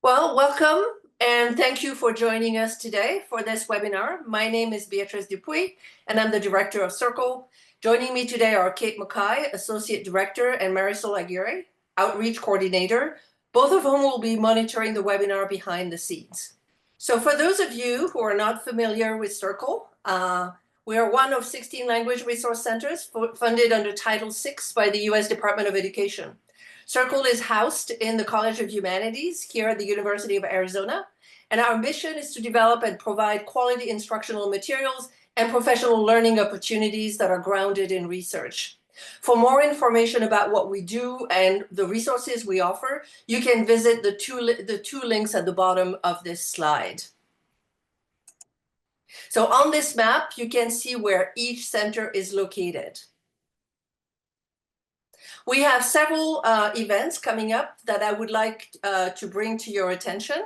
Well, welcome and thank you for joining us today for this webinar. My name is Beatrice Dupuy and I'm the director of Circle. Joining me today are Kate Mackay, Associate Director, and Marisol Aguirre, Outreach Coordinator, both of whom will be monitoring the webinar behind the scenes. So for those of you who are not familiar with Circle, we are one of 16 language resource centers funded under Title VI by the US Department of Education. Circle is housed in the College of Humanities here at the University of Arizona, and our mission is to develop and provide quality instructional materials and professional learning opportunities that are grounded in research. For more information about what we do and the resources we offer, you can visit the two links at the bottom of this slide. So on this map, you can see where each center is located. We have several events coming up that I would like to bring to your attention.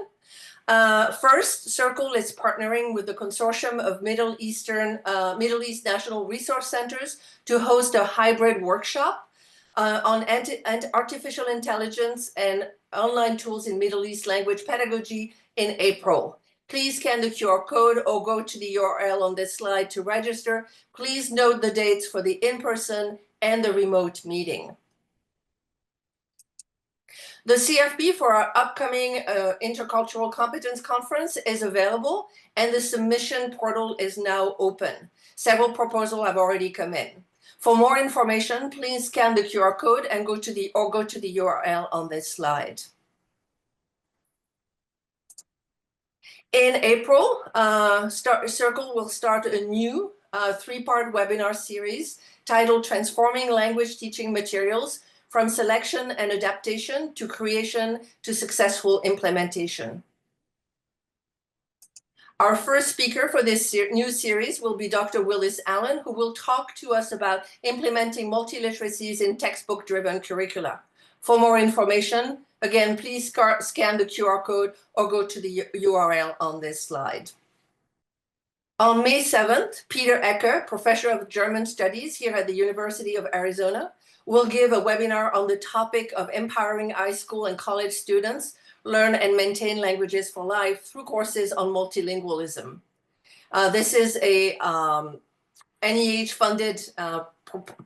First, Circle is partnering with the Consortium of Middle East National Resource Centers to host a hybrid workshop on artificial intelligence and online tools in Middle East language pedagogy in April. Please scan the QR code or go to the URL on this slide to register. Please note the dates for the in-person and the remote meeting. The CFP for our upcoming Intercultural Competence Conference is available, and the submission portal is now open. Several proposals have already come in. For more information, please scan the QR code and go to the URL on this slide. In April, Circle will start a new three-part webinar series titled Transforming Language Teaching Materials from Selection and Adaptation to Creation to Successful Implementation. Our first speaker for this new series will be Dr. Willis Allen, who will talk to us about implementing multiliteracies in textbook-driven curricula. For more information, again, please scan the QR code or go to the URL on this slide. On May 7th, Peter Ecker, Professor of German Studies here at the University of Arizona, will give a webinar on the topic of empowering high school and college students learn and maintain languages for life through courses on multilingualism. This is a NEH-funded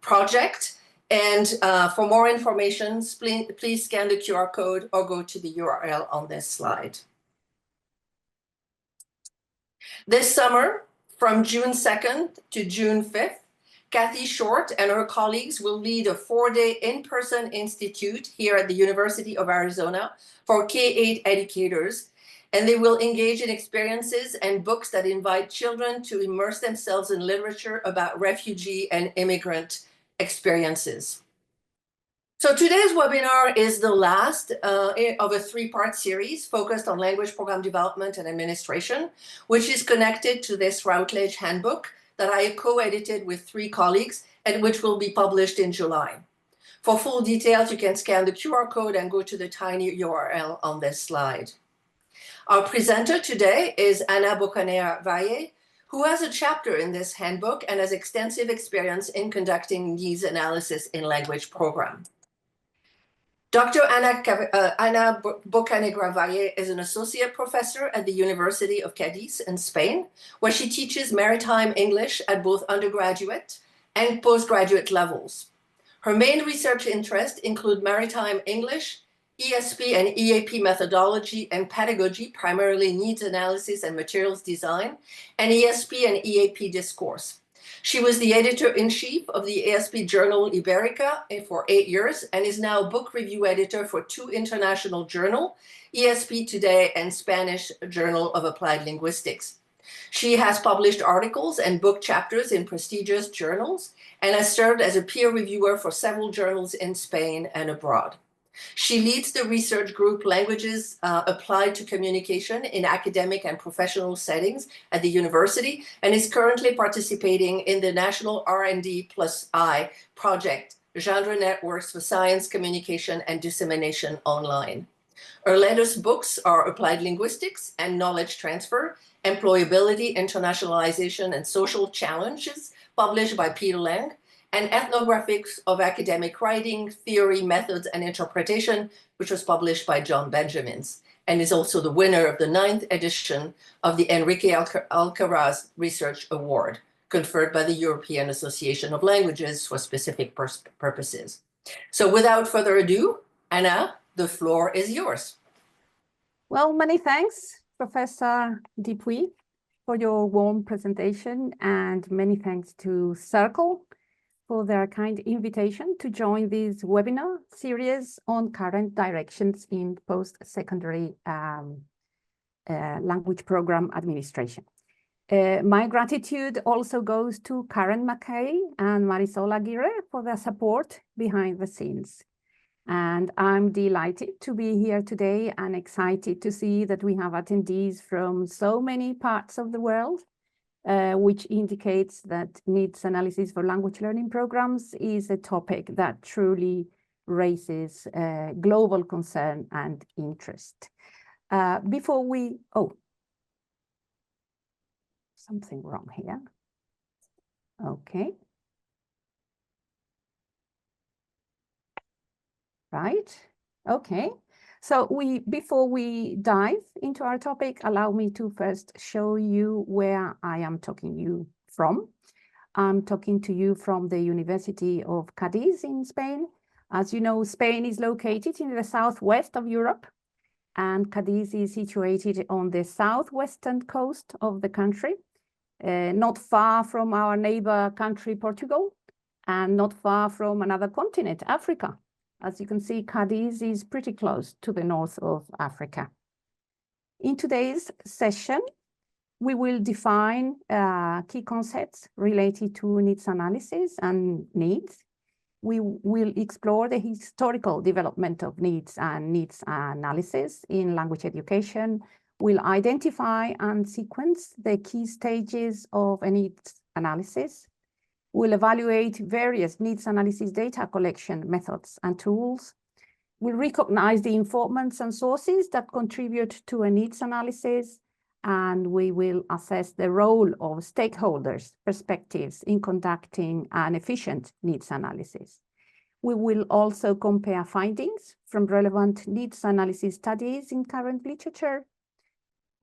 project, and for more information, please scan the QR code or go to the URL on this slide. This summer, from June 2nd to June 5th, Kathy Short and her colleagues will lead a 4-day in-person institute here at the University of Arizona for K-8 educators, and they will engage in experiences and books that invite children to immerse themselves in literature about refugee and immigrant experiences. So today's webinar is the last of a three-part series focused on language program development and administration, which is connected to this Routledge handbook that I co-edited with 3 colleagues and which will be published in July. For full details, you can scan the QR code and go to the tiny URL on this slide. Our presenter today is Ana Bocanegra-Valle, who has a chapter in this handbook and has extensive experience in conducting needs analysis in language program. Dr. Ana Bocanegra-Valle is an associate professor at the University of Cádiz in Spain, where she teaches maritime English at both undergraduate and postgraduate levels. Her main research interests include maritime English, ESP and EAP methodology and pedagogy, primarily needs analysis and materials design, and ESP and EAP discourse. She was the editor-in-chief of the ASP journal Iberica for 8 years and is now book review editor for 2 international journals, ESP Today and Spanish Journal of Applied Linguistics. She has published articles and book chapters in prestigious journals and has served as a peer reviewer for several journals in Spain and abroad. She leads the research group Languages Applied to Communication in Academic and Professional Settings at the university and is currently participating in the National R&D+I project, Genre Networks for Science, Communication, and Dissemination Online. Her latest books are Applied Linguistics and Knowledge Transfer, Employability, Internationalization, and Social Challenges, published by Peter Lang, and Ethnographics of Academic Writing, Theory, Methods, and Interpretation, which was published by John Benjamins. and is also the winner of the 9th edition of the Enrique Alcaraz Research Award, conferred by the European Association of Languages for specific purposes. So without further ado, Ana, the floor is yours. Well, many thanks, Professor Dupuy, for your warm presentation, and many thanks to Circle for their kind invitation to join this webinar series on current directions in post-secondary language program administration. My gratitude also goes to Karen McKay and Marisol Aguirre for their support behind the scenes. And I'm delighted to be here today and excited to see that we have attendees from so many parts of the world, which indicates that needs analysis for language learning programs is a topic that truly raises global concern and interest. Before we, something wrong here. Okay. Right. Okay. So before we dive into our topic, allow me to first show you where I am talking you from. I'm talking to you from the University of Cádiz in Spain. As you know, Spain is located in the southwest of Europe, and Cádiz is situated on the southwestern coast of the country, not far from our neighbor country, Portugal, and not far from another continent, Africa. As you can see, Cádiz is pretty close to the north of Africa. In today's session, we will define key concepts related to needs analysis and needs. We will explore the historical development of needs and needs analysis in language education. We'll identify and sequence the key stages of a needs analysis. We'll evaluate various needs analysis data collection methods and tools. We'll recognize the informants and sources that contribute to a needs analysis, and we will assess the role of stakeholders' perspectives in conducting an efficient needs analysis. We will also compare findings from relevant needs analysis studies in current literature.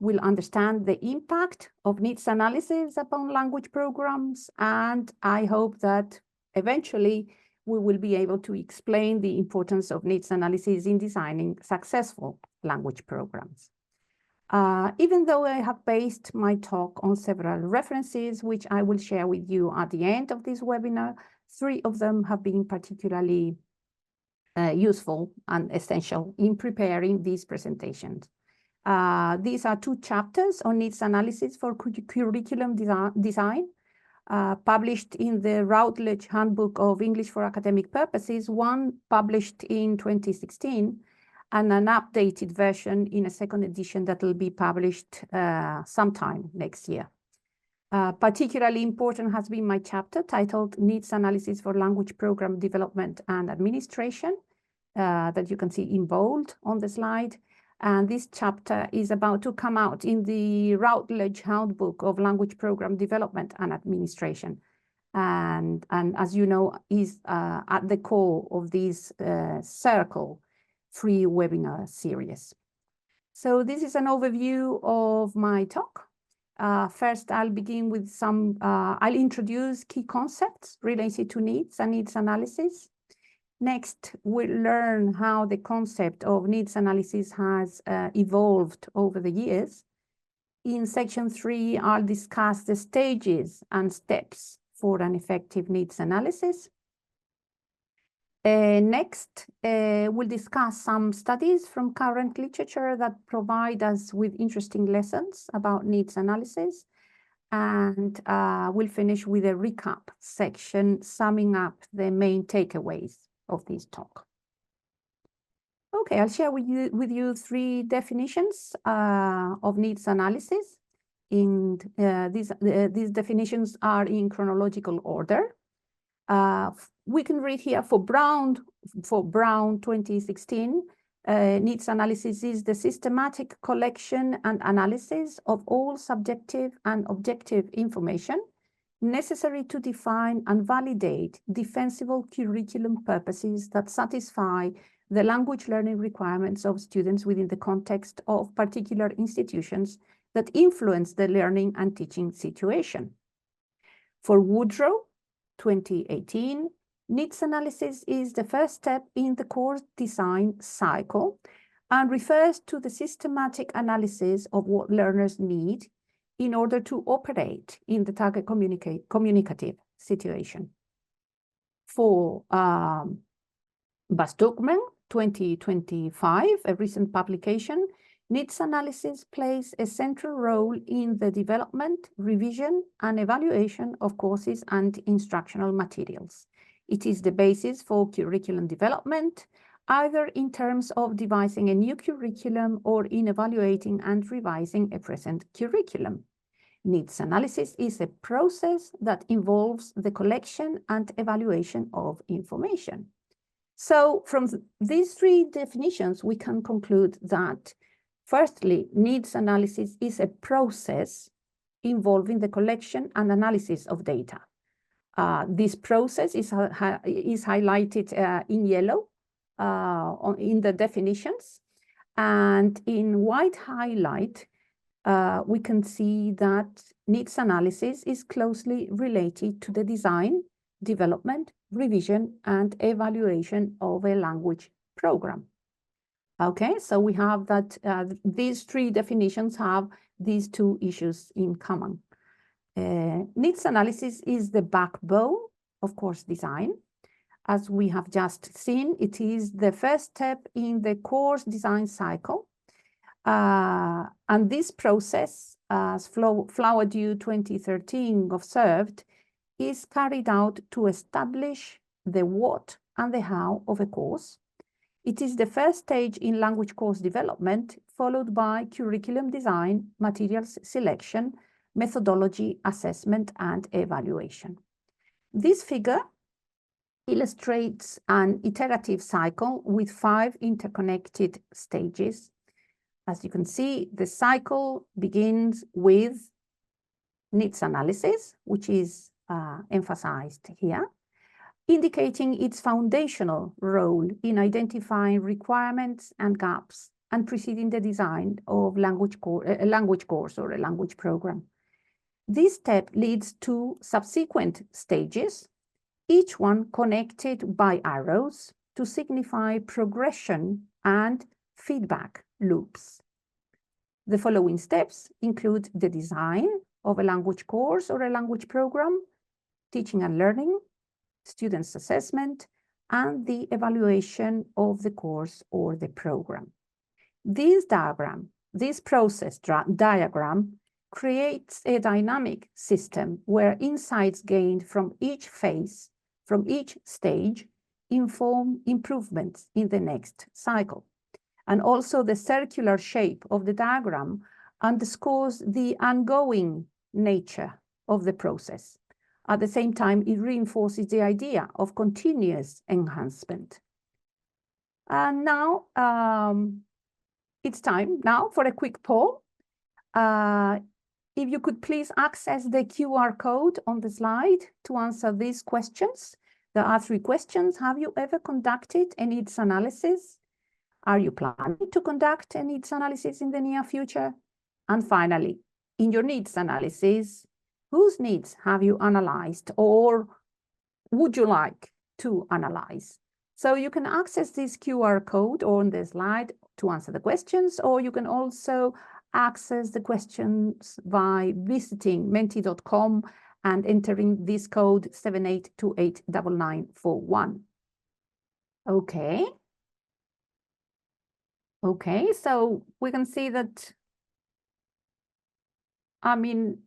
We'll understand the impact of needs analysis upon language programs, and I hope that eventually we will be able to explain the importance of needs analysis in designing successful language programs. Even though I have based my talk on several references, which I will share with you at the end of this webinar, 3 of them have been particularly useful and essential in preparing these presentations. These are 2 chapters on needs analysis for curriculum design, published in the Routledge Handbook of English for Academic Purposes, one published in 2016, and an updated version in a 2nd edition that will be published sometime next year. Particularly important has been my chapter titled Needs Analysis for Language Program Development and Administration, that you can see in bold on the slide. And this chapter is about to come out in the Routledge Handbook of Language Program Development and Administration. And as you know, is at the core of this Circle free webinar series. So this is an overview of my talk. First, I'll begin with I'll introduce key concepts related to needs and needs analysis. Next, we'll learn how the concept of needs analysis has evolved over the years. In section 3, I'll discuss the stages and steps for an effective needs analysis. Next, we'll discuss some studies from current literature that provide us with interesting lessons about needs analysis. And we'll finish with a recap section summing up the main takeaways of this talk. Okay, I'll share with you 3 definitions of needs analysis. These definitions are in chronological order. We can read here for Brown 2016, needs analysis is the systematic collection and analysis of all subjective and objective information necessary to define and validate defensible curriculum purposes that satisfy the language learning requirements of students within the context of particular institutions that influence the learning and teaching situation. For Woodrow, 2018, needs analysis is the first step in the course design cycle and refers to the systematic analysis of what learners need in order to operate in the target communicative situation. For Bastugman, 2025, a recent publication, needs analysis plays a central role in the development, revision, and evaluation of courses and instructional materials. It is the basis for curriculum development, either in terms of devising a new curriculum or in evaluating and revising a present curriculum. Needs analysis is a process that involves the collection and evaluation of information. So from these three definitions, we can conclude that, firstly, needs analysis is a process involving the collection and analysis of data. This process is highlighted in yellow in the definitions, and in white highlight, we can see that needs analysis is closely related to the design, development, revision, and evaluation of a language program. Okay, so we have that these three definitions have these two issues in common. Needs analysis is the backbone of course design. As we have just seen, it is the first step in the course design cycle. And this process, as Flowerdew 2013 observed, is carried out to establish the what and the how of a course. It is the first stage in language course development, followed by curriculum design, materials selection, methodology, assessment, and evaluation. This figure illustrates an iterative cycle with 5 interconnected stages. As you can see, the cycle begins with needs analysis, which is emphasized here, indicating its foundational role in identifying requirements and gaps and preceding the design of a language course or a language program. This step leads to subsequent stages, each one connected by arrows to signify progression and feedback loops. The following steps include the design of a language course or a language program, teaching and learning, students' assessment, and the evaluation of the course or the program. This process diagram creates a dynamic system where insights gained from each phase, from each stage, inform improvements in the next cycle. And also the circular shape of the diagram underscores the ongoing nature of the process. At the same time, it reinforces the idea of continuous enhancement. And now, it's time now for a quick poll. If you could please access the QR code on the slide to answer these questions. There are 3 questions. Have you ever conducted a needs analysis? Are you planning to conduct a needs analysis in the near future? And finally, in your needs analysis, whose needs have you analyzed or would you like to analyze? So you can access this QR code on the slide to answer the questions, or you can also access the questions by visiting menti.com and entering this code 78289941. Okay, so we can see that, around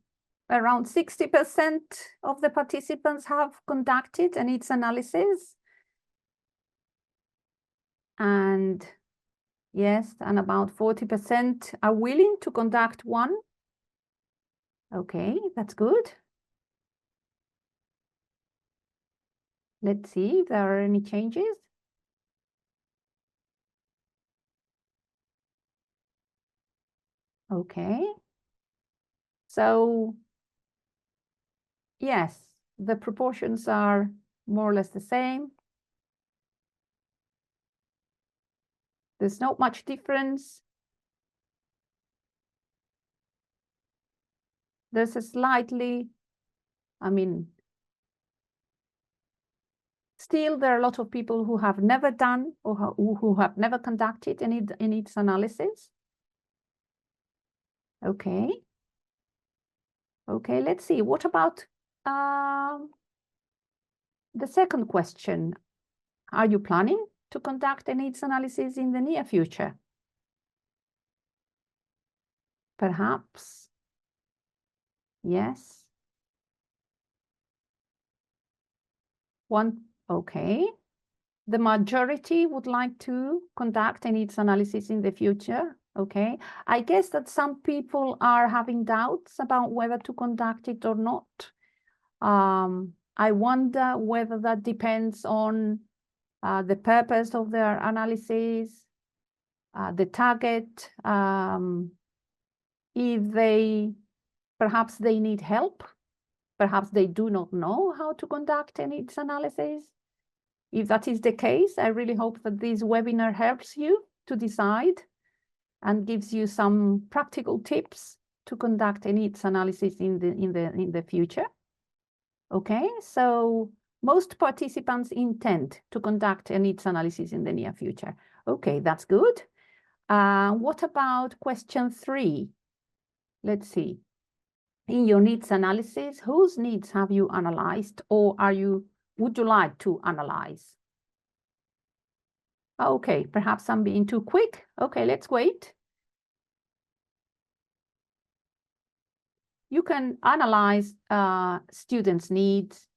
60% of the participants have conducted a needs analysis. And yes, and about 40% are willing to conduct one. Okay, that's good. Let's see if there are any changes. Okay. So, yes, the proportions are more or less the same. There's not much difference. There's a slightly, I mean, still there are a lot of people who have never done or who have never conducted any needs analysis. Okay. Okay, let's see. What about the second question? Are you planning to conduct a needs analysis in the near future? Perhaps. Yes. One, okay. The majority would like to conduct a needs analysis in the future. Okay. I guess that some people are having doubts about whether to conduct it or not. I wonder whether that depends on the purpose of their analysis, the target, if perhaps they need help, perhaps they do not know how to conduct a needs analysis. If that is the case, I really hope that this webinar helps you to decide and gives you some practical tips to conduct a needs analysis in the future. Okay, so most participants intend to conduct a needs analysis in the near future. Okay, that's good. What about question 3? Let's see. In your needs analysis, whose needs have you analyzed, or would you like to analyze? Okay, perhaps I'm being too quick. Okay, let's wait. You can analyze students' needs.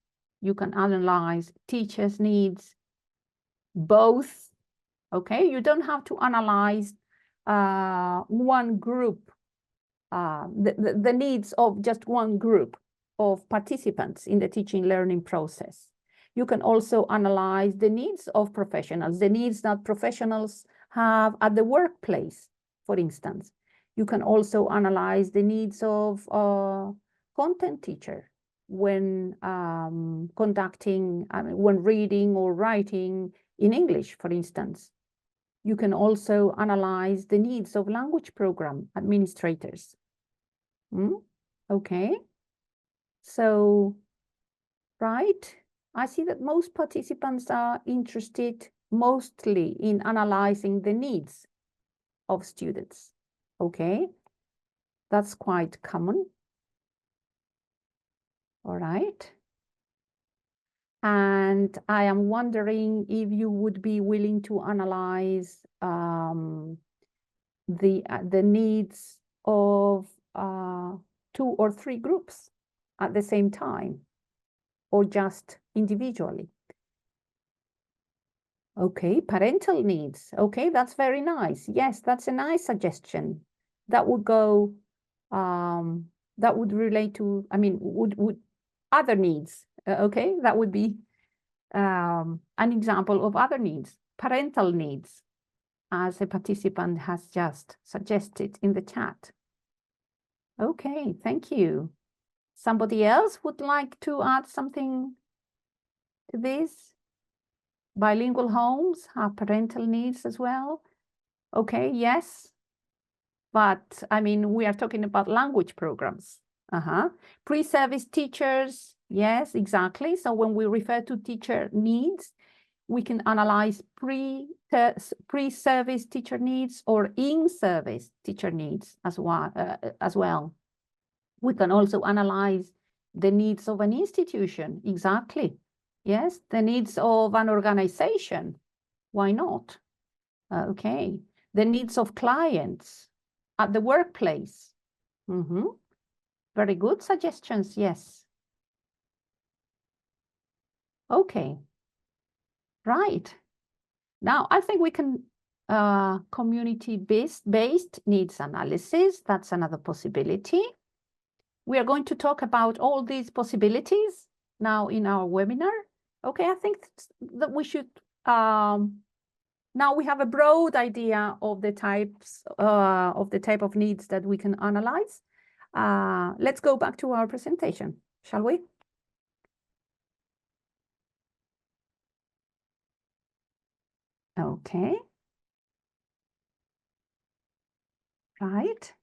You can analyze teachers' needs, both. Okay, you don't have to analyze one group, the needs of just one group of participants in the teaching learning process. You can also analyze the needs of professionals, the needs that professionals have at the workplace, for instance. You can also analyze the needs of content teacher when when reading or writing in English, for instance. You can also analyze the needs of language program administrators. Okay, so, right, I see that most participants are interested mostly in analyzing the needs of students. Okay, that's quite common. All right. And I am wondering if you would be willing to analyze the needs of 2 or 3 groups at the same time, or just individually. Okay, parental needs. Okay, that's very nice. Yes, that's a nice suggestion. That would go, that would relate to, I mean, would other needs. Okay, that would be an example of other needs, parental needs, as a participant has just suggested in the chat. Okay, thank you. Somebody else would like to add something to this? Bilingual homes have parental needs as well. Okay, yes. But I mean, we are talking about language programs. Pre-service teachers, yes, exactly. So when we refer to teacher needs, we can analyze pre-service teacher needs or in-service teacher needs as well. We can also analyze the needs of an institution, exactly. Yes, the needs of an organization, why not? Okay, the needs of clients at the workplace. Very good suggestions, yes. Okay, right. Now, I think we can community-based needs analysis. That's another possibility. We are going to talk about all these possibilities now in our webinar. Okay, I think that we should, now we have a broad idea of the types, of the type of needs that we can analyze. Let's go back to our presentation, shall we? Okay. right?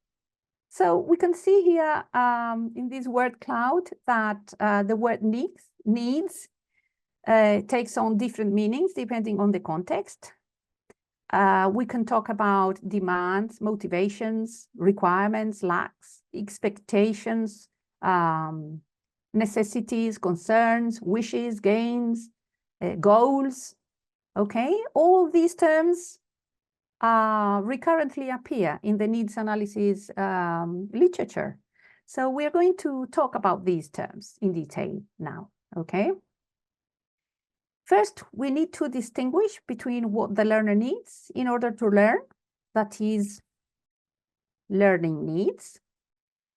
So we can see here in this word cloud that the word needs takes on different meanings depending on the context. We can talk about demands, motivations, requirements, lacks, expectations, necessities, concerns, wishes, gains, goals. Okay, all these terms recurrently appear in the needs analysis literature. So we're going to talk about these terms in detail now, okay? First, we need to distinguish between what the learner needs in order to learn, that is, learning needs,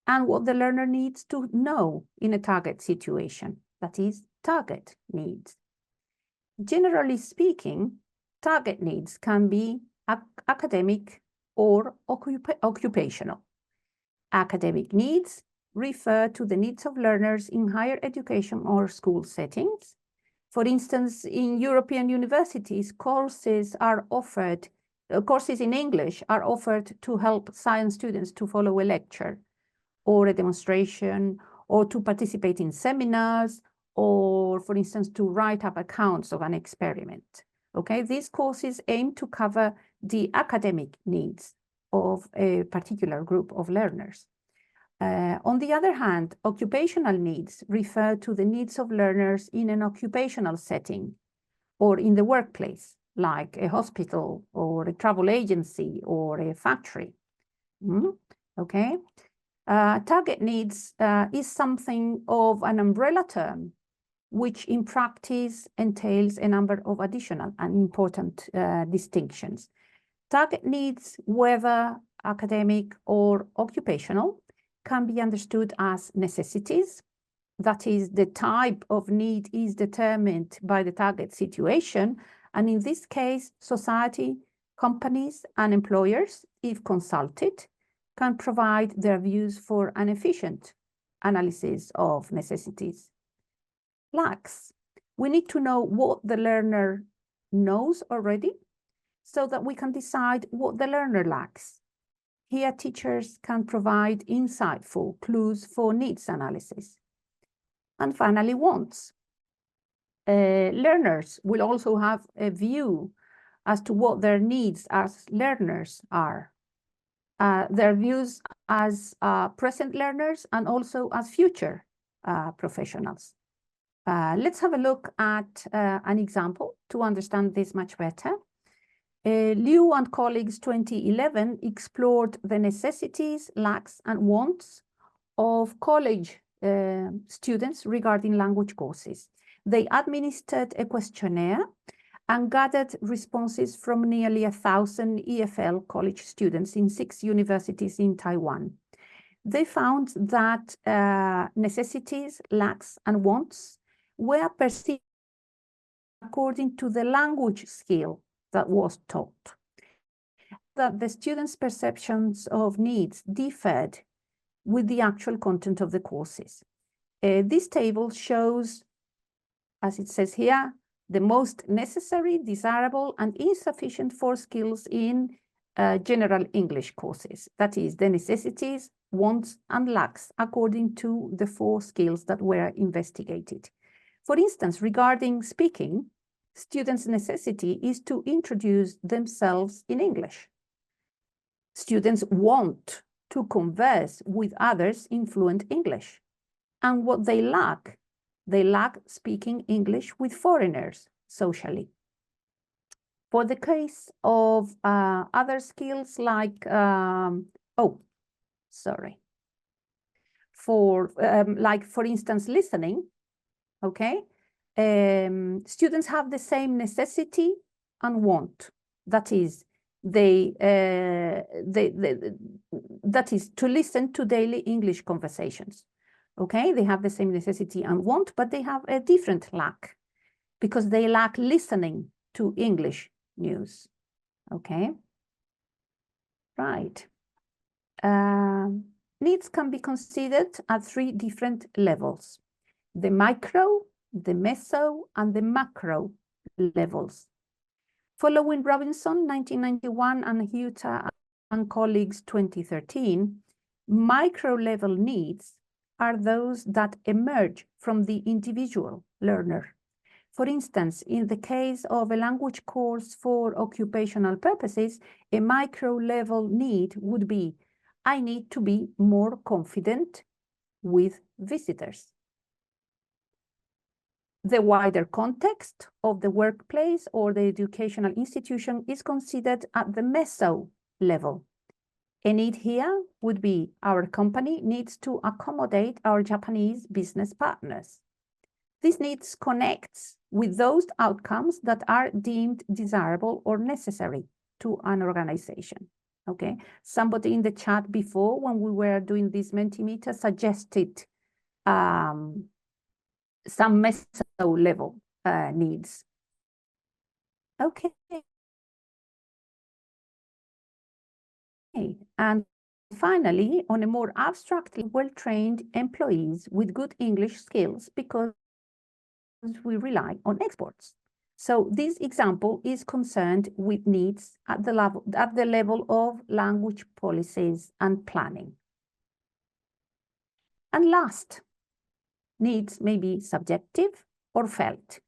and what the learner needs to know in a target situation, that is, target needs. Generally speaking, target needs can be academic or occupational. Academic needs refer to the needs of learners in higher education or school settings. For instance, in European universities, courses in English are offered to help science students to follow a lecture or a demonstration, or to participate in seminars, or, for instance, to write up accounts of an experiment. Okay, these courses aim to cover the academic needs of a particular group of learners. On the other hand, occupational needs refer to the needs of learners in an occupational setting or in the workplace, like a hospital or a travel agency or a factory. Okay. Target needs is something of an umbrella term, which in practice entails a number of additional and important distinctions. Target needs, whether academic or occupational, can be understood as necessities. That is, the type of need is determined by the target situation. And in this case, society, companies, and employers, if consulted, can provide their views for an efficient analysis of necessities. Lacks. We need to know what the learner knows already so that we can decide what the learner lacks. Here, teachers can provide insightful clues for needs analysis. And finally, wants. Learners will also have a view as to what their needs as learners are. Their views as present learners and also as future professionals. Let's have a look at an example to understand this much better. Liu and colleagues 2011 explored the necessities, lacks, and wants of college students regarding language courses. They administered a questionnaire and gathered responses from nearly 1,000 EFL college students in 6 universities in Taiwan. They found that necessities, lacks, and wants were perceived according to the language skill that was taught. That the students' perceptions of needs differed with the actual content of the courses. This table shows, as it says here, the most necessary, desirable, and insufficient for skills in general English courses. That is, the necessities, wants, and lacks according to the 4 skills that were investigated. For instance, regarding speaking, students' necessity is to introduce themselves in English. Students want to converse with others in fluent English. And what they lack speaking English with foreigners socially. For the case of other skills like, for instance, listening, okay? Students have the same necessity and want. That is, that is to listen to daily English conversations. Okay, they have the same necessity and want, but they have a different lack because they lack listening to English news. Okay, right. Needs can be considered at 3 different levels: the micro, the meso, and the macro levels. Following Robinson, 1991, and Huta and colleagues 2013, micro-level needs are those that emerge from the individual learner. For instance, in the case of a language course for occupational purposes, a micro-level need would be, I need to be more confident with visitors. The wider context of the workplace or the educational institution is considered at the meso level. A need here would be our company needs to accommodate our Japanese business partners. This needs connects with those outcomes that are deemed desirable or necessary to an organization. Okay, somebody in the chat before when we were doing this Mentimeter suggested some meso level needs. Okay. And finally, on a more abstract, well-trained employees with good English skills because we rely on exports. So this example is concerned with needs at the level of language policies and planning. And last, needs may be subjective or felt.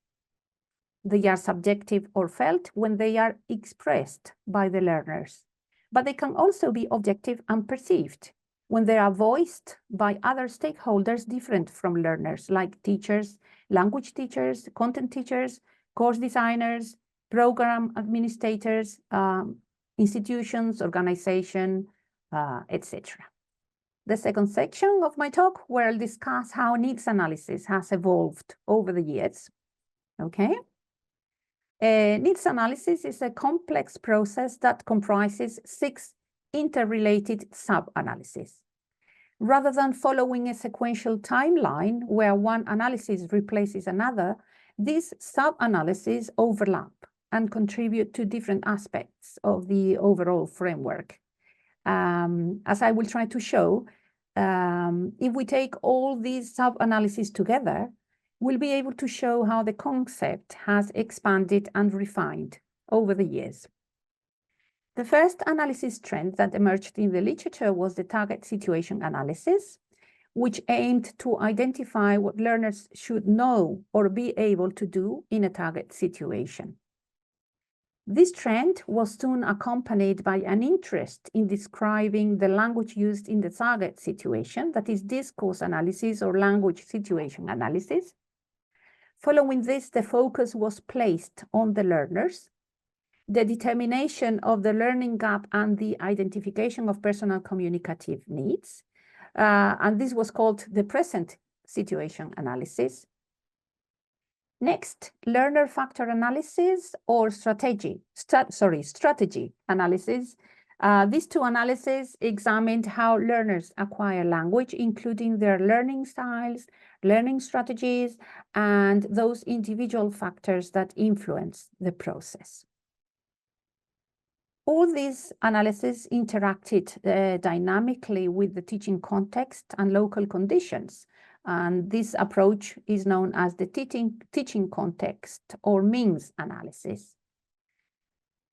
They are subjective or felt when they are expressed by the learners, but they can also be objective and perceived when they are voiced by other stakeholders different from learners, like teachers, language teachers, content teachers, course designers, program administrators, institutions, organization, etc. The second section of my talk will discuss how needs analysis has evolved over the years. Okay. Needs analysis is a complex process that comprises 6 interrelated sub-analyses. Rather than following a sequential timeline where one analysis replaces another, these sub-analyses overlap and contribute to different aspects of the overall framework. As I will try to show, if we take all these sub-analyses together, we'll be able to show how the concept has expanded and refined over the years. The first analysis trend that emerged in the literature was the target situation analysis, which aimed to identify what learners should know or be able to do in a target situation. This trend was soon accompanied by an interest in describing the language used in the target situation, that is discourse analysis or language situation analysis. Following this, the focus was placed on the learners, the determination of the learning gap and the identification of personal communicative needs. And this was called the present situation analysis. Next, learner factor analysis or strategy analysis. These two analyses examined how learners acquire language, including their learning styles, learning strategies, and those individual factors that influence the process. All these analyses interacted dynamically with the teaching context and local conditions. And this approach is known as the teaching context or means analysis.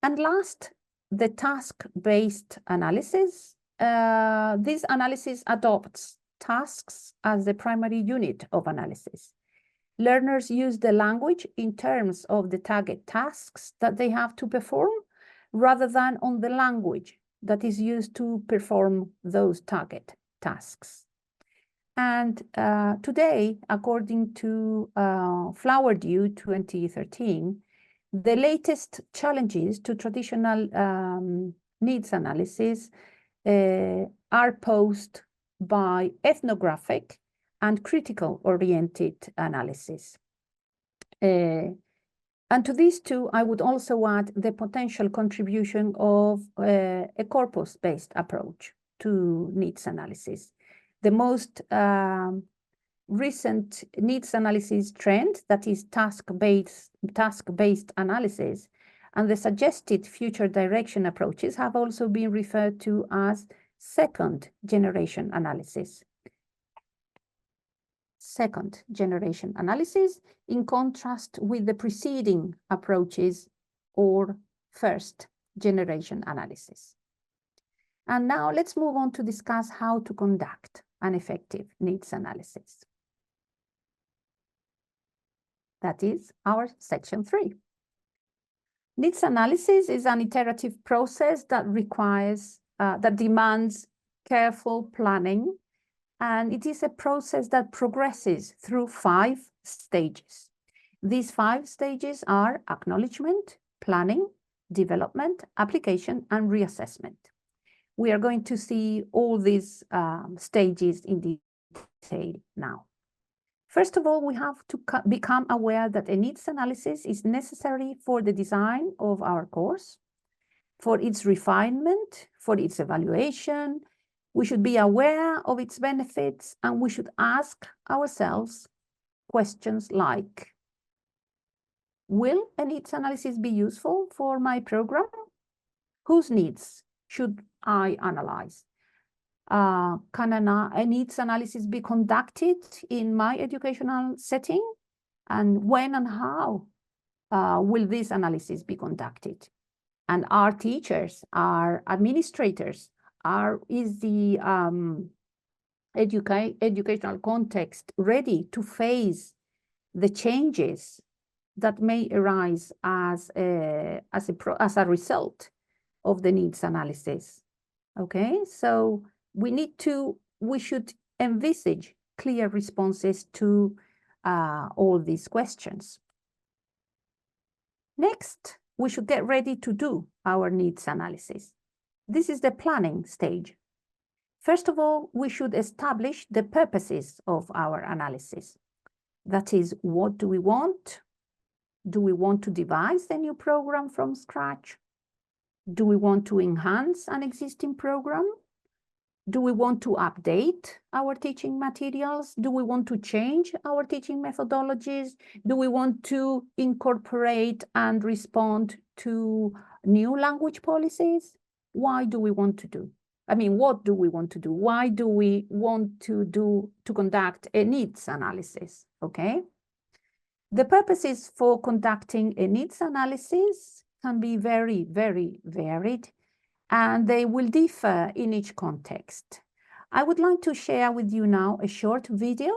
And last, the task-based analysis. This analysis adopts tasks as the primary unit of analysis. Learners use the language in terms of the target tasks that they have to perform, rather than on the language that is used to perform those target tasks. And today, according to Flowerdew 2013, the latest challenges to traditional needs analysis are posed by ethnographic and critical-oriented analysis. And to these two, I would also add the potential contribution of a corpus-based approach to needs analysis. The most recent needs analysis trend, that is task-based analysis, and the suggested future direction approaches have also been referred to as second-generation analysis. Second-generation analysis in contrast with the preceding approaches or first-generation analysis. And now let's move on to discuss how to conduct an effective needs analysis. That is our section 3. Needs analysis is an iterative process that demands careful planning, and it is a process that progresses through 5 stages. These 5 stages are acknowledgement, planning, development, application, and reassessment. We are going to see all these stages in detail now. First of all, we have to become aware that a needs analysis is necessary for the design of our course, for its refinement, for its evaluation. We should be aware of its benefits, and we should ask ourselves questions like, will a needs analysis be useful for my program? Whose needs should I analyze? Can a needs analysis be conducted in my educational setting? And when and how will this analysis be conducted? And are teachers, are administrators, is the educational context ready to face the changes that may arise as a result of the needs analysis? Okay, so we should envisage clear responses to all these questions. Next, we should get ready to do our needs analysis. This is the planning stage. First of all, we should establish the purposes of our analysis. That is, what do we want? Do we want to devise a new program from scratch? Do we want to enhance an existing program? Do we want to update our teaching materials? Do we want to change our teaching methodologies? Do we want to incorporate and respond to new language policies? Why do we want to do? What do we want to do? Why do we want to conduct a needs analysis? Okay. The purposes for conducting a needs analysis can be very, very varied, and they will differ in each context. I would like to share with you now a short video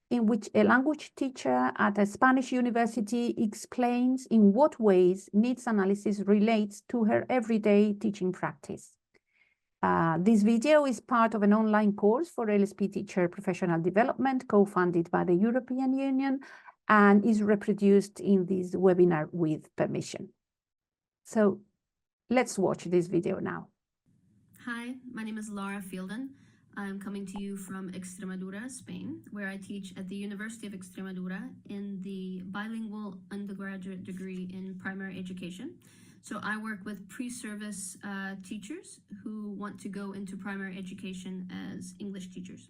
in which a language teacher at a Spanish university explains in what ways needs analysis relates to her everyday teaching practice. This video is part of an online course for LSP teacher professional development co-funded by the European Union and is reproduced in this webinar with permission. So let's watch this video now. Hi, my name is Laura Fielden. I'm coming to you from Extremadura, Spain, where I teach at the University of Extremadura in the bilingual undergraduate degree in primary education. So I work with pre-service teachers who want to go into primary education as English teachers.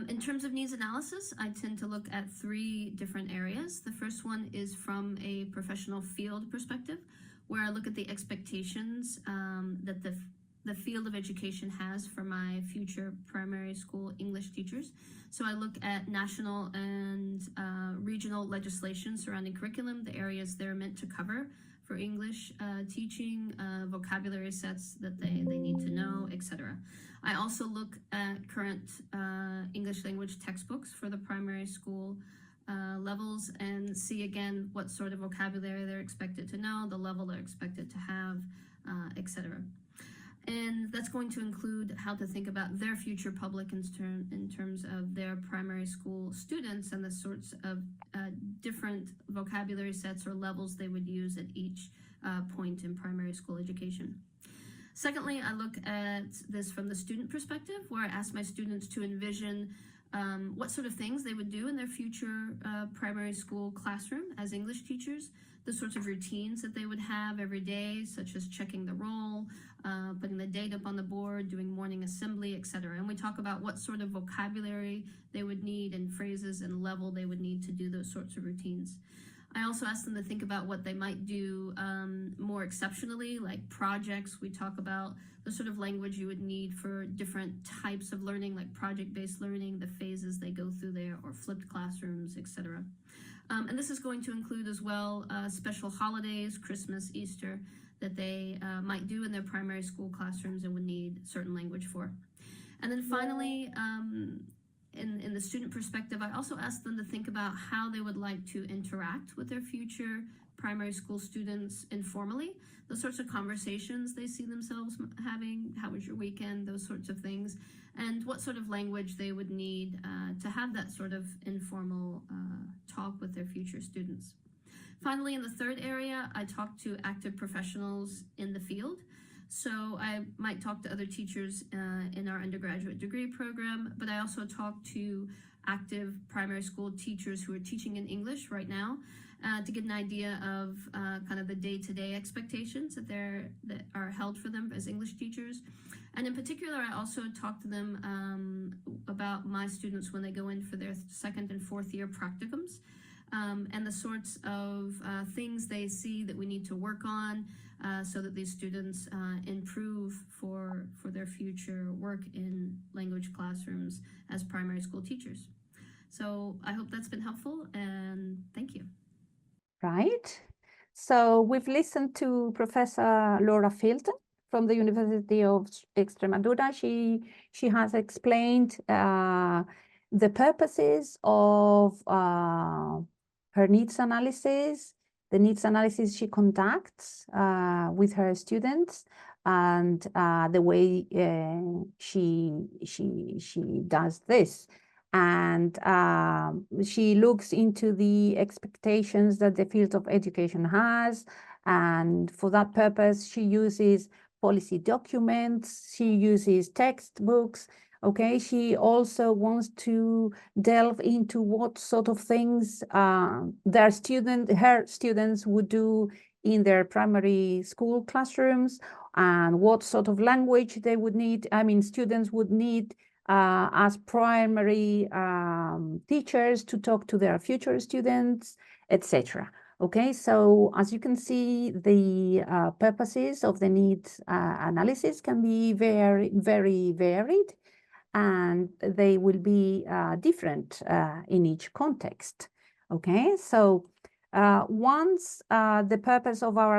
In terms of needs analysis, I tend to look at 3 different areas. The first one is from a professional field perspective, where I look at the expectations that the field of education has for my future primary school English teachers. So I look at national and regional legislation surrounding curriculum, the areas they're meant to cover for English teaching, vocabulary sets that they need to know, etc. I also look at current English language textbooks for the primary school levels and see again what sort of vocabulary they're expected to know, the level they're expected to have, etc. And that's going to include how to think about their future public in terms of their primary school students and the sorts of different vocabulary sets or levels they would use at each point in primary school education. Secondly, I look at this from the student perspective, where I ask my students to envision what sort of things they would do in their future primary school classroom as English teachers, the sorts of routines that they would have every day, such as checking the roll, putting the date up on the board, doing morning assembly, etc. And we talk about what sort of vocabulary they would need and phrases and level they would need to do those sorts of routines. I also ask them to think about what they might do more exceptionally, like projects. We talk about the sort of language you would need for different types of learning, like project-based learning, the phases they go through there, or flipped classrooms, etc. And this is going to include as well special holidays, Christmas, Easter, that they might do in their primary school classrooms and would need certain language for. And then finally, in the student perspective, I also asked them to think about how they would like to interact with their future primary school students informally, the sorts of conversations they see themselves having, how was your weekend, those sorts of things, and what sort of language they would need to have that sort of informal talk with their future students. Finally, in the third area, I talked to active professionals in the field. So I might talk to other teachers in our undergraduate degree program, but I also talk to active primary school teachers who are teaching in English right now to get an idea of kind of the day-to-day expectations that are held for them as English teachers. And in particular, I also talk to them about my students when they go in for their second and fourth year practicums and the sorts of things they see that we need to work on so that these students improve for their future work in language classrooms as primary school teachers. So I hope that's been helpful, and thank you. Right. So we've listened to Professor Laura Filton from the University of Extremadura. She has explained the purposes of her needs analysis, the needs analysis she conducts with her students, and the way she does this. And she looks into the expectations that the field of education has. And for that purpose, she uses policy documents, she uses textbooks. Okay, she also wants to delve into what sort of things her students would do in their primary school classrooms, and what sort of language they would need. I mean, students would need as primary teachers to talk to their future students, etc. Okay, so as you can see, the purposes of the needs analysis can be very, very varied, and they will be different in each context. Okay, so once the purpose of our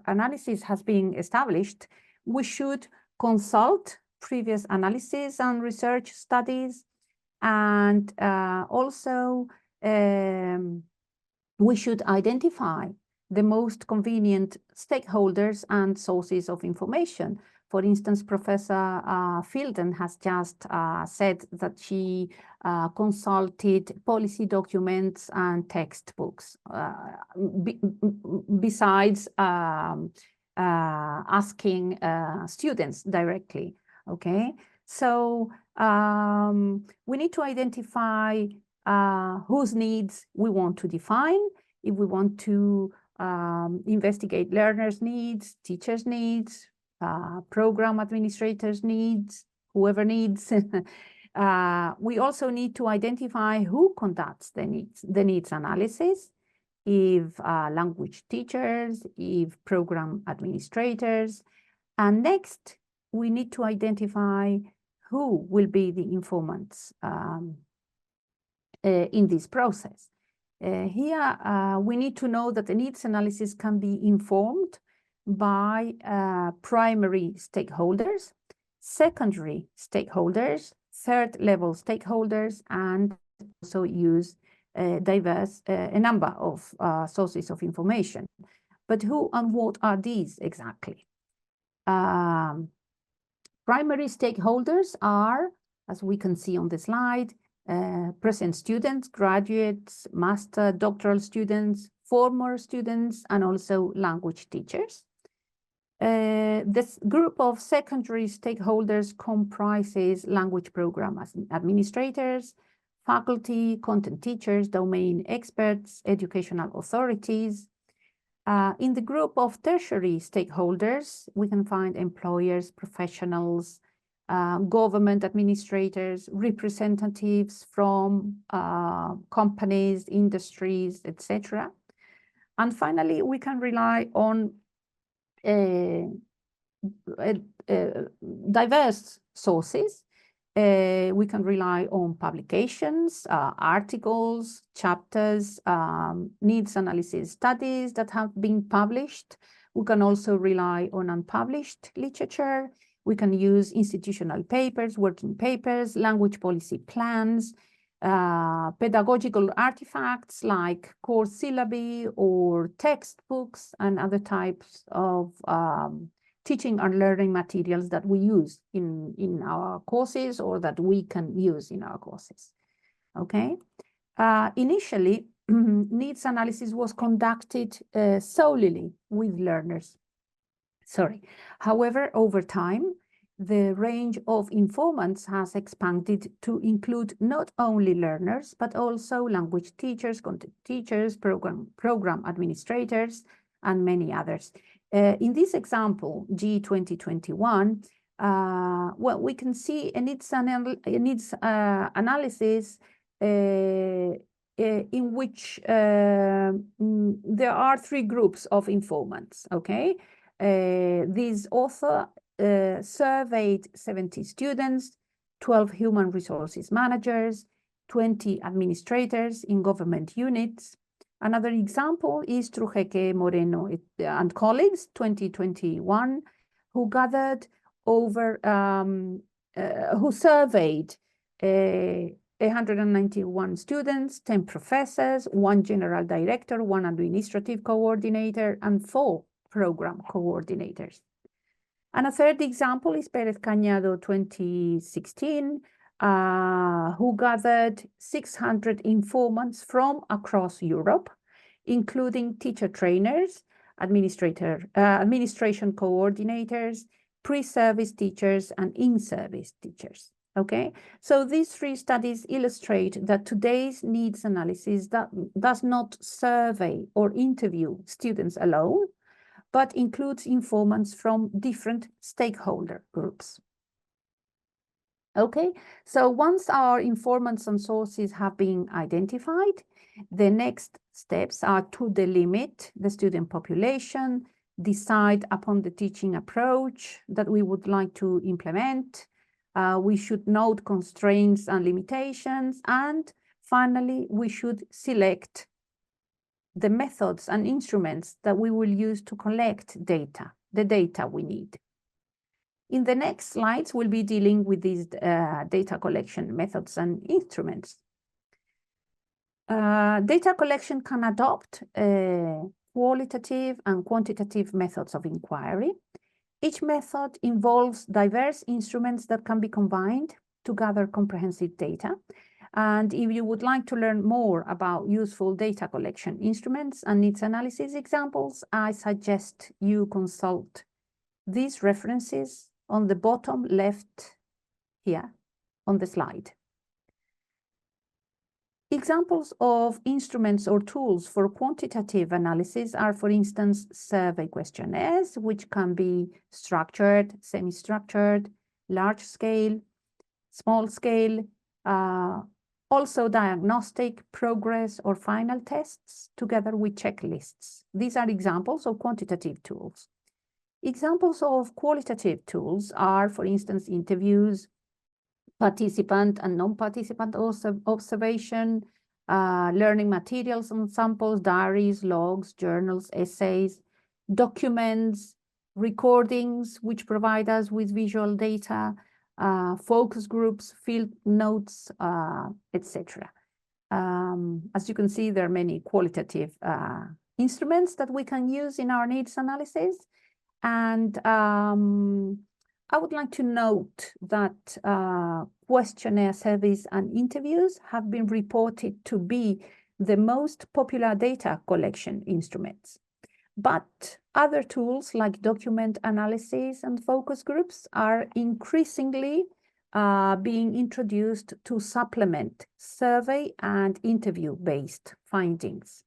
analysis has been established, we should consult previous analysis and research studies, and also we should identify the most convenient stakeholders and sources of information. For instance, Professor Filton has just said that she consulted policy documents and textbooks, besides asking students directly. Okay, so we need to identify whose needs we want to define. If we want to investigate learners' needs, teachers' needs, program administrators' needs, whoever needs. We also need to identify who conducts the needs analysis, if language teachers, if program administrators. And next, we need to identify who will be the informants in this process. Here, we need to know that the needs analysis can be informed by primary stakeholders, secondary stakeholders, third level stakeholders, and also use a number of sources of information. But who and what are these exactly? Primary stakeholders are, as we can see on the slide, present students, graduates, master, doctoral students, former students, and also language teachers. This group of secondary stakeholders comprises language program administrators, faculty, content teachers, domain experts, educational authorities. In the group of tertiary stakeholders, we can find employers, professionals, government administrators, representatives from companies, industries, etc. And finally, we can rely on diverse sources. We can rely on publications, articles, chapters, needs analysis studies that have been published. We can also rely on unpublished literature. We can use institutional papers, working papers, language policy plans, pedagogical artifacts like core syllabi or textbooks and other types of teaching and learning materials that we use in our courses or that we can use in our courses. Okay. Initially, needs analysis was conducted solely with learners. However, over time, the range of informants has expanded to include not only learners, but also language teachers, content teachers, program administrators, and many others. In this example, G 2021, well, we can see a needs analysis in which there are three groups of informants, okay? This author surveyed 70 students, 12 human resources managers, 20 administrators in government units. Another example is Trujeque Moreno and colleagues, 2021, who gathered over, who surveyed 191 students, 10 professors, 1 general director, 1 administrative coordinator, and 4 program coordinators. And a third example is Pérez Cañado 2016, who gathered 600 informants from across Europe, including teacher trainers, administration coordinators, pre-service teachers, and in-service teachers. Okay, so these 3 studies illustrate that today's needs analysis does not survey or interview students alone, but includes informants from different stakeholder groups. Okay, so once our informants and sources have been identified, the next steps are to delimit the student population, decide upon the teaching approach that we would like to implement. We should note constraints and limitations, and finally, we should select the methods and instruments that we will use to collect data, the data we need. In the next slides, we'll be dealing with these data collection methods and instruments. Data collection can adopt qualitative and quantitative methods of inquiry. Each method involves diverse instruments that can be combined to gather comprehensive data. And if you would like to learn more about useful data collection instruments and needs analysis examples, I suggest you consult these references on the bottom left here on the slide. Examples of instruments or tools for quantitative analysis are, for instance, survey questionnaires, which can be structured, semi-structured, large scale, small scale, also diagnostic, progress, or final tests, together with checklists. These are examples of quantitative tools. Examples of qualitative tools are, for instance, interviews, participant and non-participant observation, learning materials and samples, diaries, logs, journals, essays, documents, recordings, which provide us with visual data, focus groups, field notes, etc. As you can see, there are many qualitative instruments that we can use in our needs analysis. And I would like to note that questionnaire surveys and interviews have been reported to be the most popular data collection instruments. But other tools like document analysis and focus groups are increasingly being introduced to supplement survey and interview-based findings.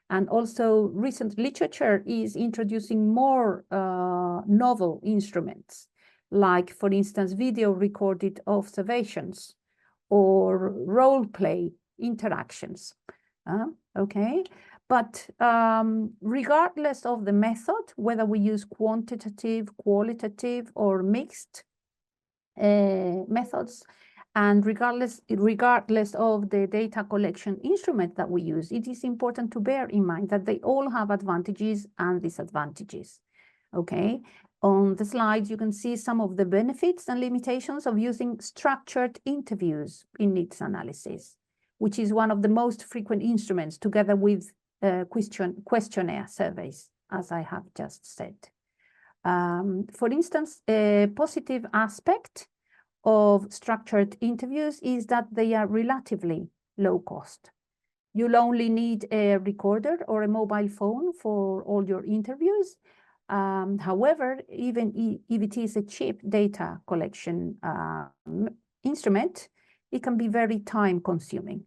And also recent literature is introducing more novel instruments, like, for instance, video recorded observations or role play interactions. Okay, but regardless of the method, whether we use quantitative, qualitative, or mixed methods, and regardless of the data collection instrument that we use, it is important to bear in mind that they all have advantages and disadvantages. Okay, on the slides, you can see some of the benefits and limitations of using structured interviews in needs analysis, which is one of the most frequent instruments together with questionnaire surveys, as I have just said. For instance, a positive aspect of structured interviews is that they are relatively low cost. You'll only need a recorder or a mobile phone for all your interviews. However, even if it is a cheap data collection instrument, it can be very time consuming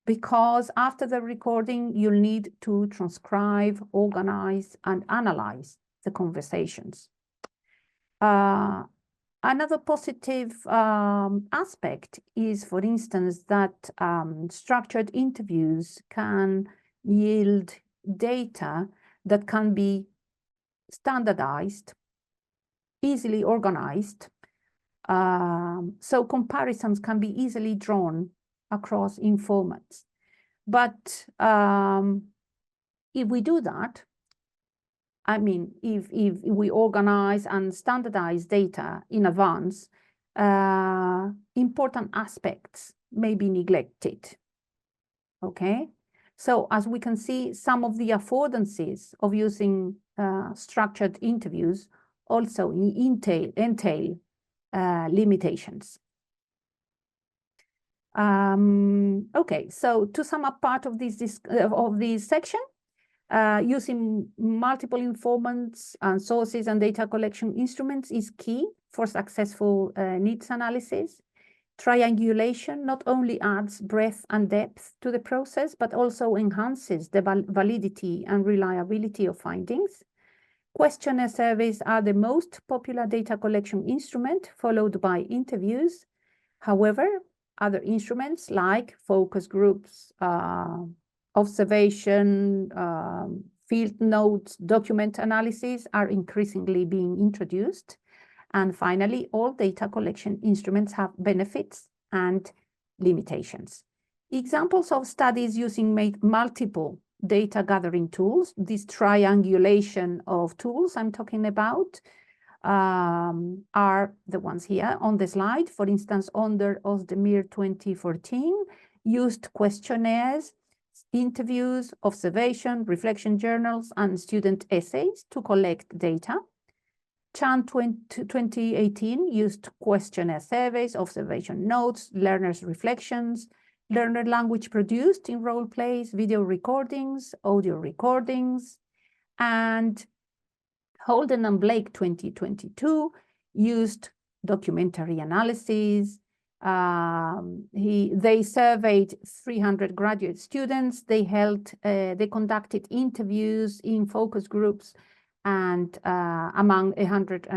because after the recording, you'll need to transcribe, organize, and analyze the conversations. Another positive aspect is, for instance, that structured interviews can yield data that can be standardized, easily organized, so comparisons can be easily drawn across formats. But if we do that, I mean, if we organize and standardize data in advance, important aspects may be neglected, okay? So as we can see, some of the affordances of using structured interviews also entail limitations. Okay, so to sum up part of this section, using multiple informants and sources and data collection instruments is key for successful needs analysis. Triangulation not only adds breadth and depth to the process, but also enhances the validity and reliability of findings. Questionnaire surveys are the most popular data collection instrument, followed by interviews. However, other instruments like focus groups, observation, field notes, document analysis are increasingly being introduced. And finally, all data collection instruments have benefits and limitations. Examples of studies using multiple data gathering tools, this triangulation of tools I'm talking about, are the ones here on the slide. For instance, under Ozdemir 2014, used questionnaires, interviews, observation, reflection journals, and student essays to collect data. Chan 2018 used questionnaire surveys, observation notes, learners' reflections, learner language produced in role plays, video recordings, audio recordings, and Holden and Blake 2022 used documentary analysis. They surveyed 300 graduate students. They conducted interviews in focus groups and among 100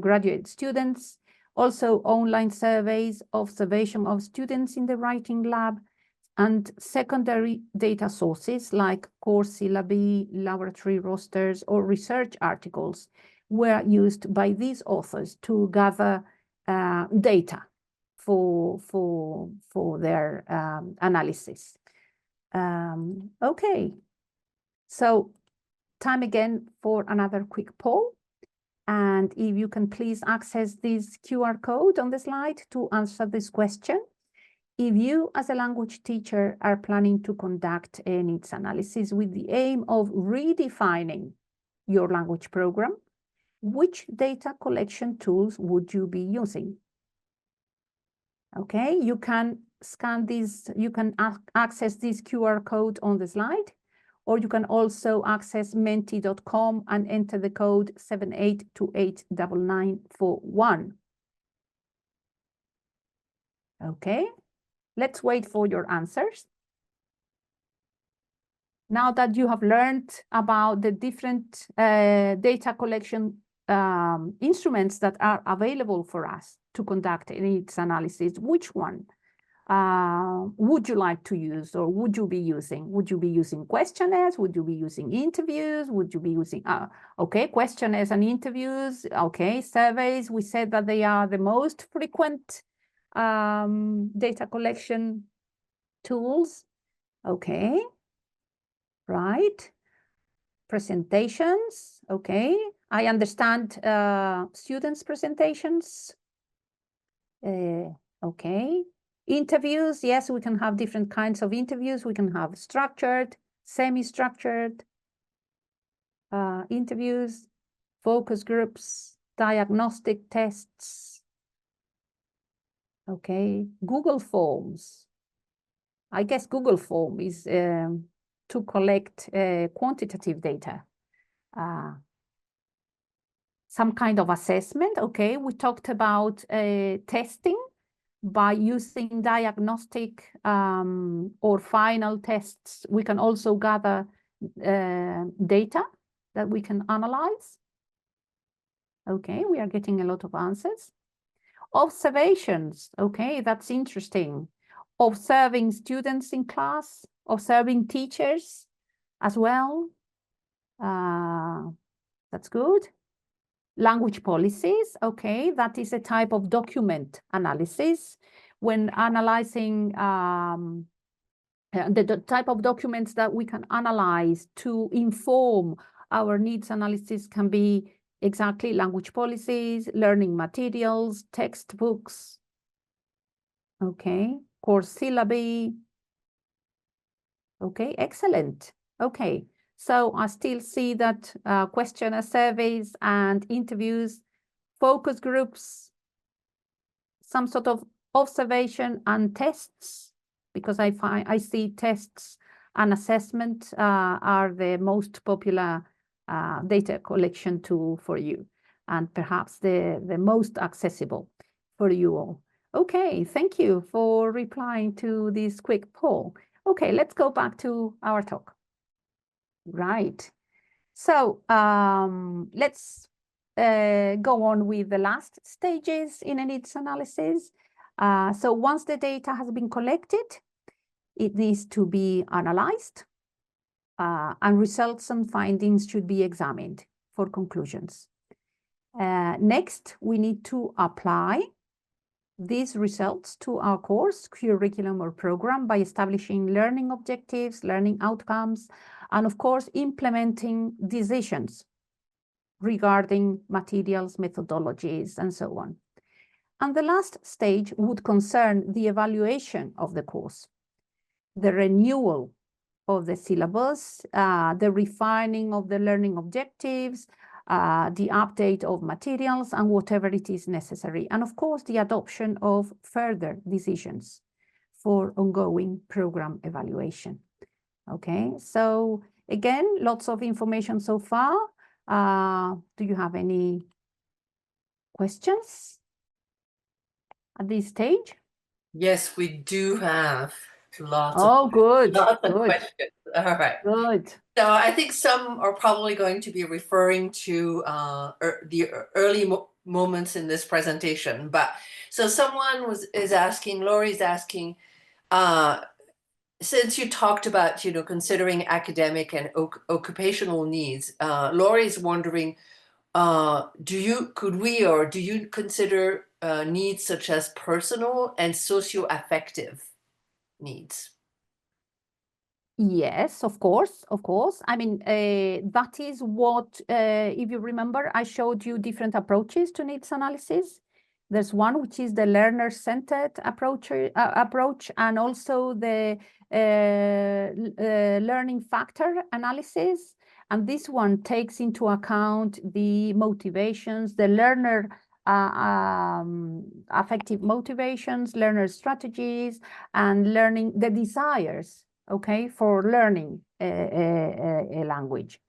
graduate students. Also online surveys, observation of students in the writing lab, and secondary data sources like course syllabi, laboratory rosters, or research articles were used by these authors to gather data for their analysis. Okay, so time again for another quick poll. And if you can please access this QR code on the slide to answer this question. If you, as a language teacher, are planning to conduct a needs analysis with the aim of redefining your language program, which data collection tools would you be using? Okay, you can scan this, you can access this QR code on the slide, or you can also access menti.com and enter the code 78289941. Okay. Let's wait for your answers. Now that you have learned about the different data collection instruments that are available for us to conduct a needs analysis, which one would you like to use or would you be using? Would you be using questionnaires? Would you be using interviews? Would you be using, okay, questionnaires and interviews, okay, surveys. We said that they are the most frequent data collection tools. Okay, right. Presentations, okay. I understand students' presentations. Okay. Interviews, yes, we can have different kinds of interviews. We can have structured, semi-structured interviews, focus groups, diagnostic tests. Okay, Google Forms. I guess Google Form is to collect quantitative data. Some kind of assessment. Okay, we talked about testing by using diagnostic or final tests. We can also gather data that we can analyze. Okay, we are getting a lot of answers. Observations. Okay, that's interesting. Observing students in class, observing teachers as well. That's good. Language policies, okay, that is a type of document analysis. When analyzing the type of documents that we can analyze to inform our needs analysis can be exactly language policies, learning materials, textbooks, okay, course syllabi. Okay, excellent. Okay. So I still see that questionnaire surveys and interviews, focus groups, some sort of observation and tests, because I see tests and assessment are the most popular data collection tool for you, and perhaps the most accessible for you all. Okay, thank you for replying to this quick poll. Okay, let's go back to our talk. Right. So let's go on with the last stages in a needs analysis. So once the data has been collected, it needs to be analyzed, and results and findings should be examined for conclusions. Next, we need to apply these results to our course, curriculum, or program by establishing learning objectives, learning outcomes, and of course, implementing decisions regarding materials, methodologies, and so on. And the last stage would concern the evaluation of the course, the renewal of the syllabus, the refining of the learning objectives, the update of materials, and whatever it is necessary. And of course, the adoption of further decisions for ongoing program evaluation. Okay, so again, lots of information so far. Do you have any questions at this stage? Yes, we do have lots Oh, good. of Good. questions. All right. Good. So I think some are probably going to be referring to the early moments in this presentation. But so someone is asking, Lori's asking, since you talked about, considering academic and occupational needs, Lori's wondering, do you consider needs such as personal and socio-affective needs? Yes, of course, of course. I mean, that is what, if you remember, I showed you different approaches to needs analysis. There's one which is the learner-centered approach, and also the learning factor analysis. And this one takes into account the motivations, the learner affective motivations, learner strategies, and learning the desires, okay, for learning a language,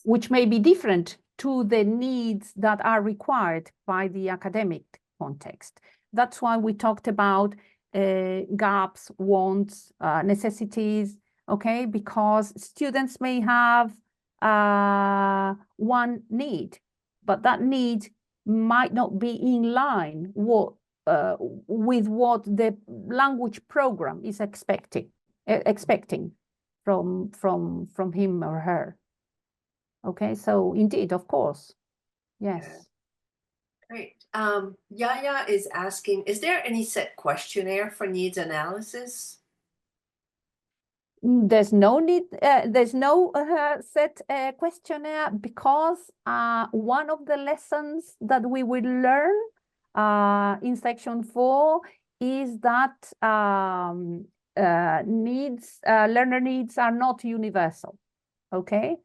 which may be different to the needs that are required by the academic context. That's why we talked about gaps, wants, necessities, okay, because students may have one need, but that need might not be in line with what the language program is expecting from him or her. Okay, so indeed, of course, yes. Great. Yaya is asking, is there any set questionnaire for needs analysis? There's no need, there's no set questionnaire, because one of the lessons that we will learn in section 4 is that learner needs are not universal, okay?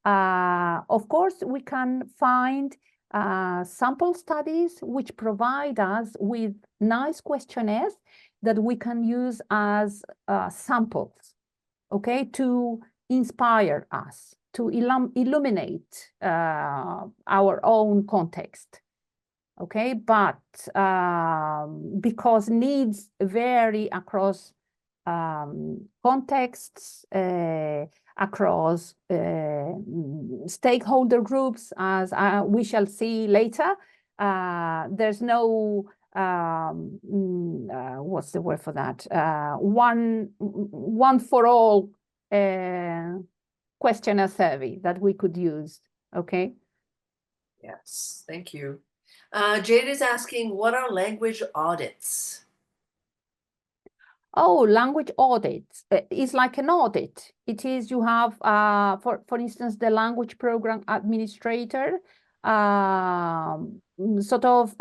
Of course, we can find sample studies which provide us with nice questionnaires that we can use as samples, okay, to inspire us, to illuminate our own context, okay? But because needs vary across contexts, across stakeholder groups, as we shall see later, there's no what's the word for that? One for all questionnaire survey that we could use, okay? Yes, thank you. Jade is asking, what are language audits? Oh, language audits is like an audit. It is, you have, for instance, the language program administrator, sort of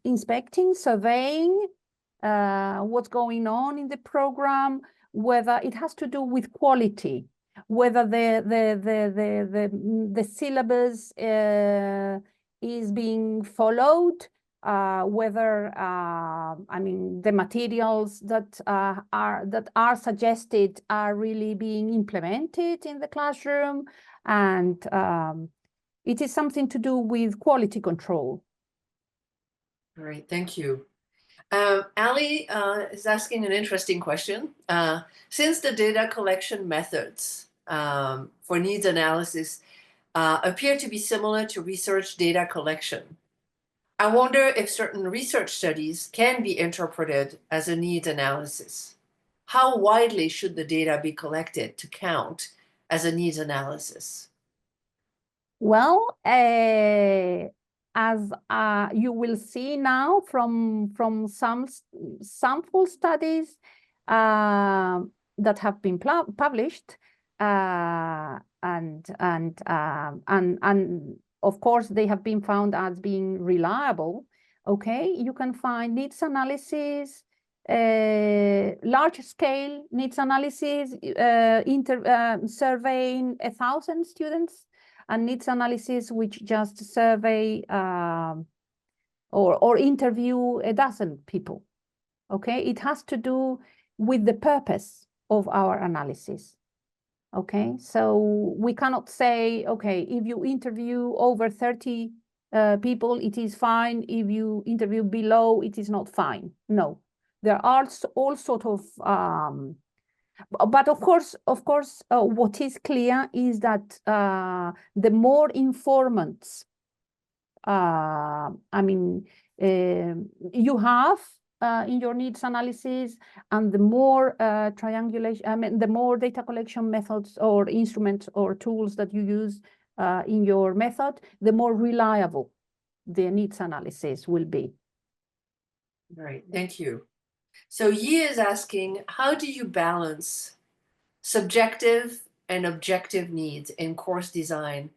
inspecting, surveying what's going on in the program, whether it has to do with quality, whether the syllabus is being followed, whether I mean the materials that are suggested are really being implemented in the classroom, and it is something to do with quality control. Great, thank you. Ali is asking an interesting question. Since the data collection methods for needs analysis appear to be similar to research data collection, I wonder if certain research studies can be interpreted as a needs analysis. How widely should the data be collected to count as a needs analysis? Well, as you will see now from some sample studies that have been published, and of course they have been found as being reliable. Okay, you can find needs analysis, large scale needs analysis, surveying 1,000 students, and needs analysis which just survey or interview 12 people. Okay, it has to do with the purpose of our analysis. Okay, so we cannot say, okay, if you interview over 30 people, it is fine. If you interview below, it is not fine. No, there are all sort of but of course, what is clear is that the more informants, I mean, you have in your needs analysis, and the more triangulation, I mean, the more data collection methods or instruments or tools that you use in your method, the more reliable the needs analysis will be. Right, thank you. So Yi is asking, how do you balance subjective and objective needs in course design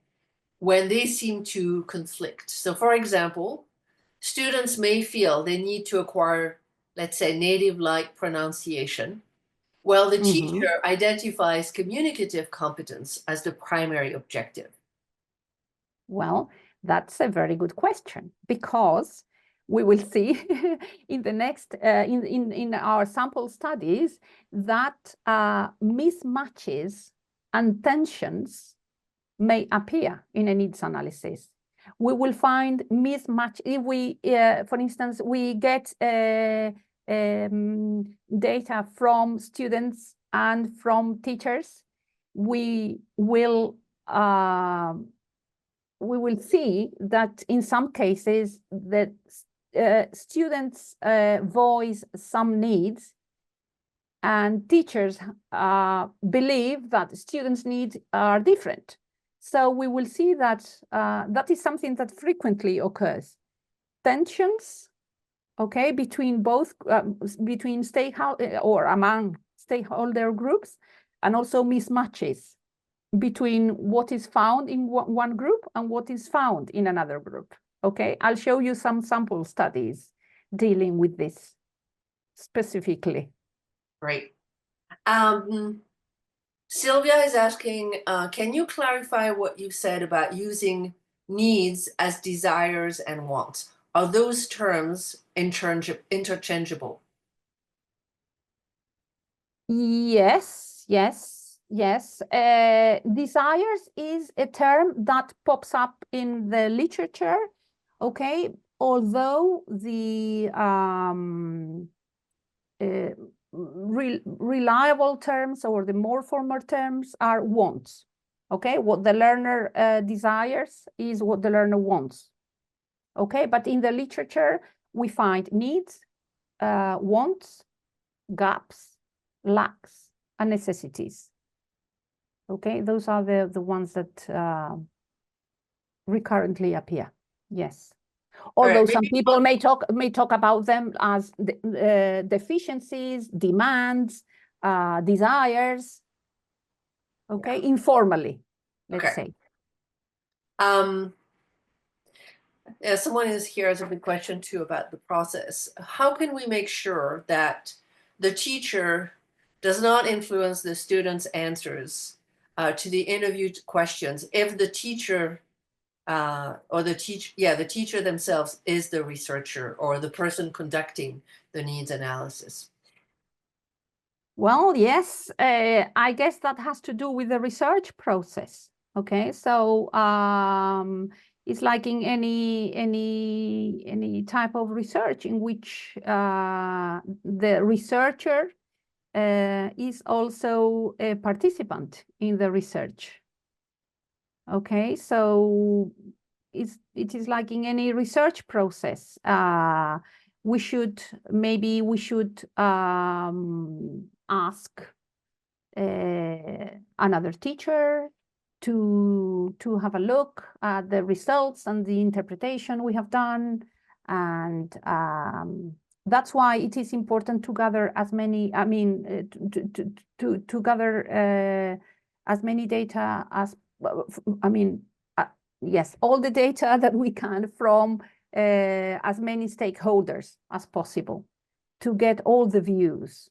when they seem to conflict? So for example, students may feel they need to acquire, let's say, native-like pronunciation, while the teacher identifies communicative competence as the primary objective. Well, that's a very good question, because we will see in the next in our sample studies that mismatches and tensions may appear in a needs analysis. We will find mismatch if we, for instance, we get data from students and from teachers. We will see that in some cases that students voice some needs, and teachers believe that students' needs are different. So we will see that that is something that frequently occurs. Tensions okay, between both, between stakeholder or among stakeholder groups, and also mismatches between what is found in one group and what is found in another group. Okay, I'll show you some sample studies dealing with this specifically. Great. Sylvia is asking, can you clarify what you said about using needs as desires and wants? Are those terms interchangeable? Yes, yes, yes. Desires is a term that pops up in the literature, okay? Although the reliable terms or the more formal terms are wants, okay? What the learner desires is what the learner wants, okay? But in the literature, we find needs, wants, gaps, lacks, and necessities. Okay, those are the ones that recurrently appear. Yes. Although some people may talk about them as deficiencies, demands, desires. Okay, informally, let's say. Yeah, someone is here has a big question too about the process. How can we make sure that the teacher does not influence the students' answers to the interviewed questions if the teacher or the teacher themselves is the researcher or the person conducting the needs analysis? Well, yes, I guess that has to do with the research process. Okay, so it's like in any type of research in which the researcher is also a participant in the research. Okay, so it is like in any research process. We should ask another teacher to have a look at the results and the interpretation we have done, and that's why it is important to gather as many. I mean, to gather as many data as. I mean, yes, all the data that we can from as many stakeholders as possible to get all the views.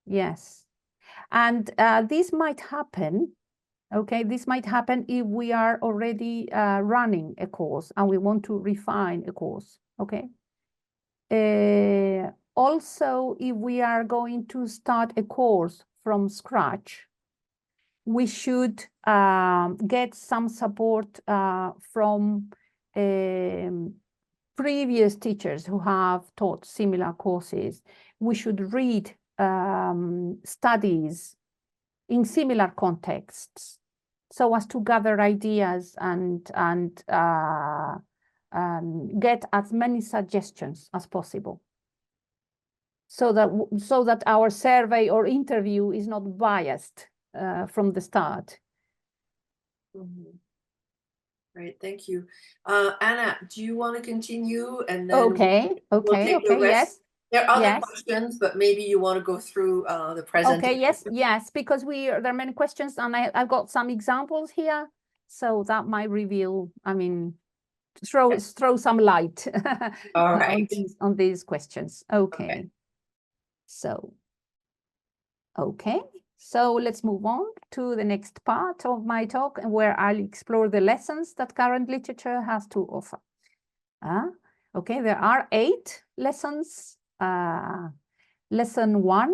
Yes, and this might happen. Okay, this might happen if we are already running a course and we want to refine a course. Okay. Also, if we are going to start a course from scratch, we should get some support from previous teachers who have taught similar courses. We should read studies in similar contexts so as to gather ideas and get as many suggestions as possible, so that our survey or interview is not biased from the start. Mm-hmm. Great, thank you. Anna, do you want to continue? And then okay, yes. There are other questions, but maybe you want to go through the presentation. Okay, yes, because there are many questions, and I've got some examples here, so that might reveal, I mean, throw some light All right. on these questions. Okay. So let's move on to the next part of my talk, where I'll explore the lessons that current literature has to offer. Okay, there are 8 lessons. Lesson 1.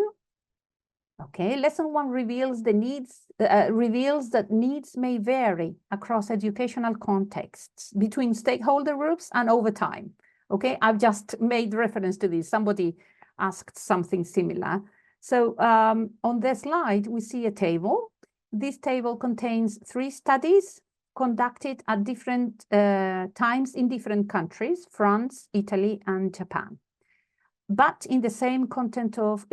Okay, lesson 1 reveals the needs, reveals that needs may vary across educational contexts, between stakeholder groups and over time. Okay, I've just made reference to this. Somebody asked something similar. So on the slide, we see a table. This table contains 3 studies conducted at different times in different countries, France, Italy, and Japan, but in the same content of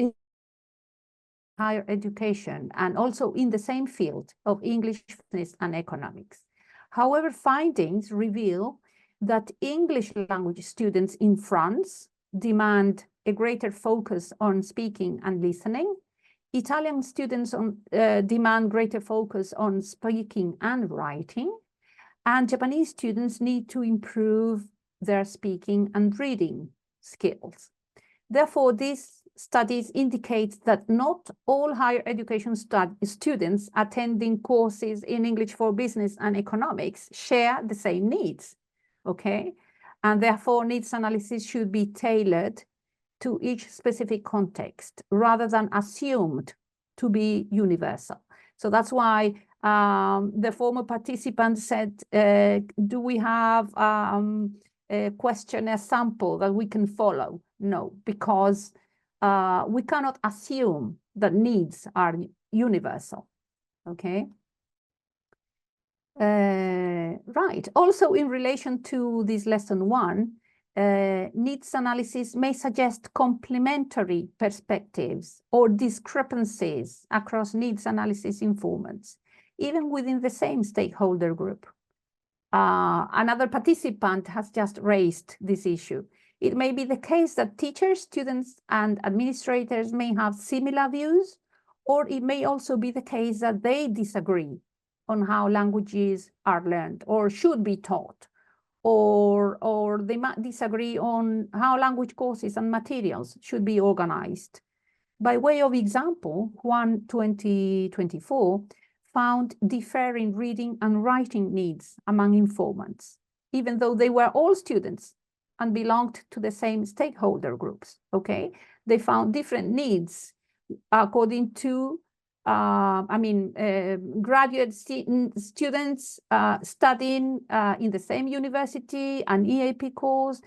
higher education and also in the same field of English, business, and economics. However, findings reveal that English language students in France demand a greater focus on speaking and listening. Italian students demand greater focus on speaking and writing. And Japanese students need to improve their speaking and reading skills. Therefore, these studies indicate that not all higher education students attending courses in English for Business and Economics share the same needs, okay? And therefore, needs analysis should be tailored to each specific context rather than assumed to be universal. So that's why the former participant said, do we have a questionnaire sample that we can follow? No, because we cannot assume that needs are universal, okay? Right, also in relation to this lesson 1, needs analysis may suggest complementary perspectives or discrepancies across needs analysis informants, even within the same stakeholder group. Another participant has just raised this issue. It may be the case that teachers, students, and administrators may have similar views, or it may also be the case that they disagree on how languages are learned or should be taught, or they might disagree on how language courses and materials should be organized. By way of example, Juan 2024 found differing reading and writing needs among informants, even though they were all students and belonged to the same stakeholder groups, okay? They found different needs according to, graduate students studying in the same university, an EAP course,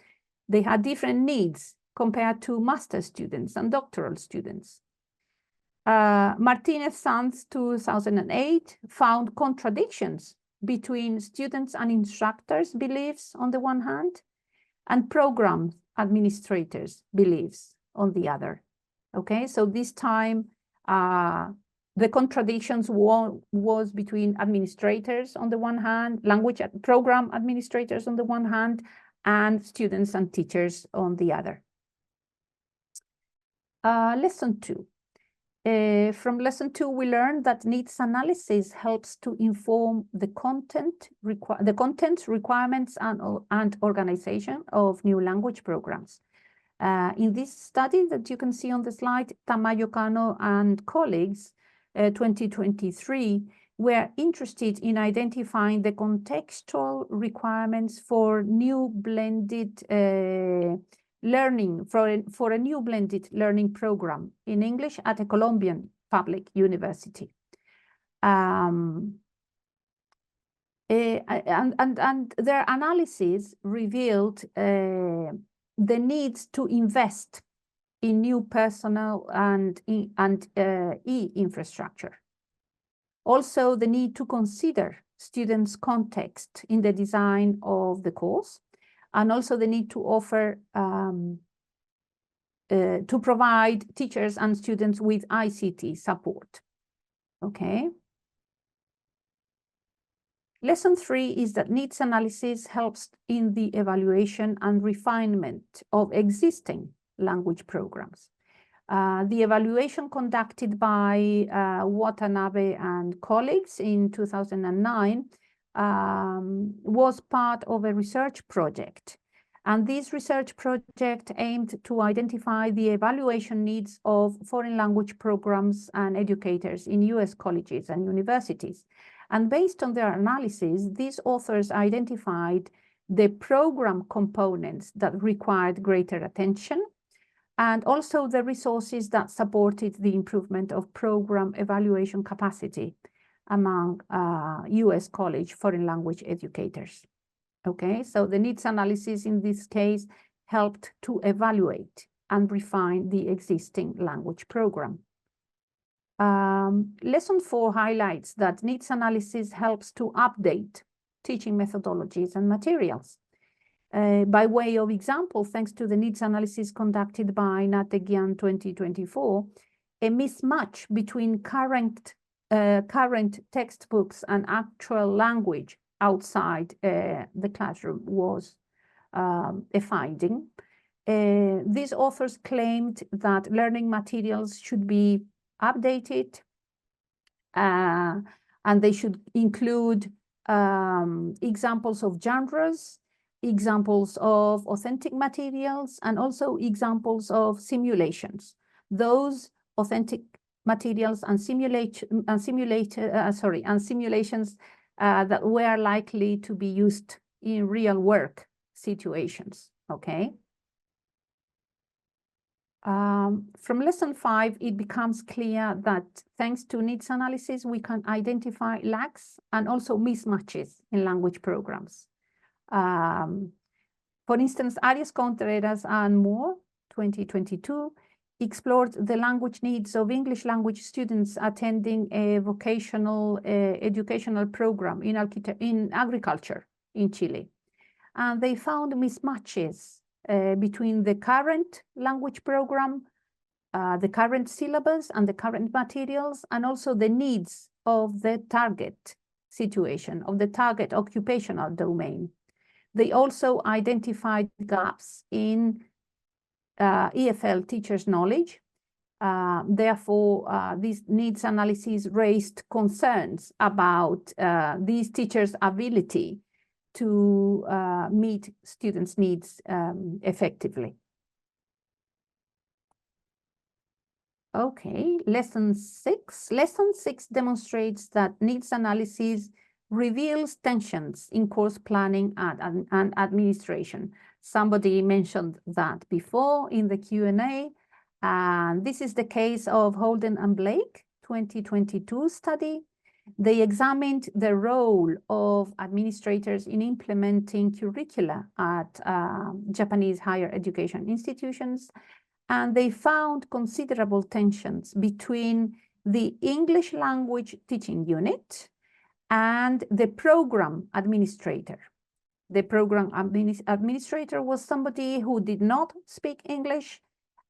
they had different needs compared to master students and doctoral students. Martinez-Sanz, 2008, found contradictions between students and instructors' beliefs on the one hand, and program administrators' beliefs on the other. Okay, so this time the contradictions was between administrators on the one hand, language program administrators on the one hand, and students and teachers on the other. Lesson 2. From lesson 2, we learned that needs analysis helps to inform the content requirements and organization of new language programs. In this study that you can see on the slide, Tamayo Kano and colleagues, 2023, were interested in identifying the contextual requirements for new blended learning, for a new blended learning program in English at a Colombian public university. And their analysis revealed the needs to invest in new personnel and e-infrastructure. Also, the need to consider students' context in the design of the course, and also the need to offer, to provide teachers and students with ICT support. Okay. Lesson 3 is that needs analysis helps in the evaluation and refinement of existing language programs. The evaluation conducted by Watanabe and colleagues in 2009 was part of a research project. And this research project aimed to identify the evaluation needs of foreign language programs and educators in US colleges and universities. And based on their analysis, these authors identified the program components that required greater attention, and also the resources that supported the improvement of program evaluation capacity among US college foreign language educators. Okay, so the needs analysis in this case helped to evaluate and refine the existing language program. Lesson 4 highlights that needs analysis helps to update teaching methodologies and materials. By way of example, thanks to the needs analysis conducted by Nategian 2024, a mismatch between current textbooks and actual language outside the classroom was a finding. These authors claimed that learning materials should be updated and they should include examples of genres, examples of authentic materials, and also examples of simulations. Those authentic materials and simulations that were likely to be used in real work situations, okay? From lesson 5, it becomes clear that thanks to needs analysis, we can identify lacks and also mismatches in language programs. For instance, Arias Contreras and Moore, 2022, explored the language needs of English language students attending a vocational educational program in agriculture in Chile. And they found mismatches between the current language program, the current syllabus and the current materials, and also the needs of the target situation, of the target occupational domain. They also identified gaps in EFL teachers' knowledge. Therefore, this needs analysis raised concerns about these teachers' ability to meet students' needs effectively. Okay, lesson 6. Lesson 6 demonstrates that needs analysis reveals tensions in course planning and administration. Somebody mentioned that before in the Q&A, and this is the case of Holden and Blake, 2022 study. They examined the role of administrators in implementing curricula at Japanese higher education institutions, and they found considerable tensions between the English language teaching unit and the program administrator. The program administrator was somebody who did not speak English,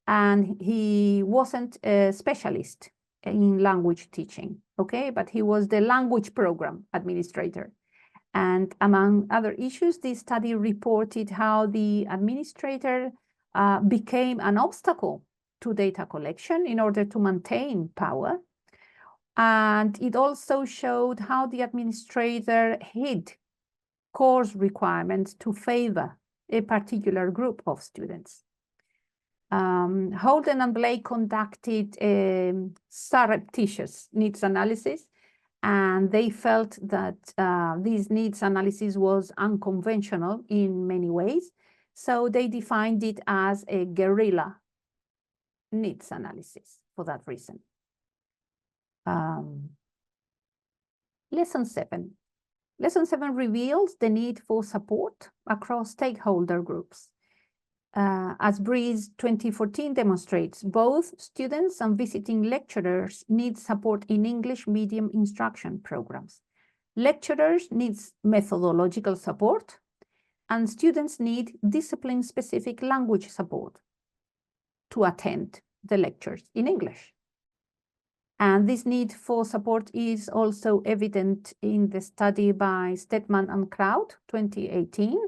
and he wasn't a specialist in language teaching, okay? But he was the language program administrator. And among other issues, this study reported how the administrator became an obstacle to data collection in order to maintain power. And it also showed how the administrator hid course requirements to favor a particular group of students. Holden and Blake conducted a surreptitious needs analysis, and they felt that this needs analysis was unconventional in many ways. So they defined it as a guerrilla needs analysis for that reason. Lesson 7. Lesson 7 reveals the need for support across stakeholder groups. As Breeze 2014 demonstrates, both students and visiting lecturers need support in English medium instruction programs. Lecturers need methodological support, and students need discipline-specific language support to attend the lectures in English. And this need for support is also evident in the study by Stedman and Kraut, 2018.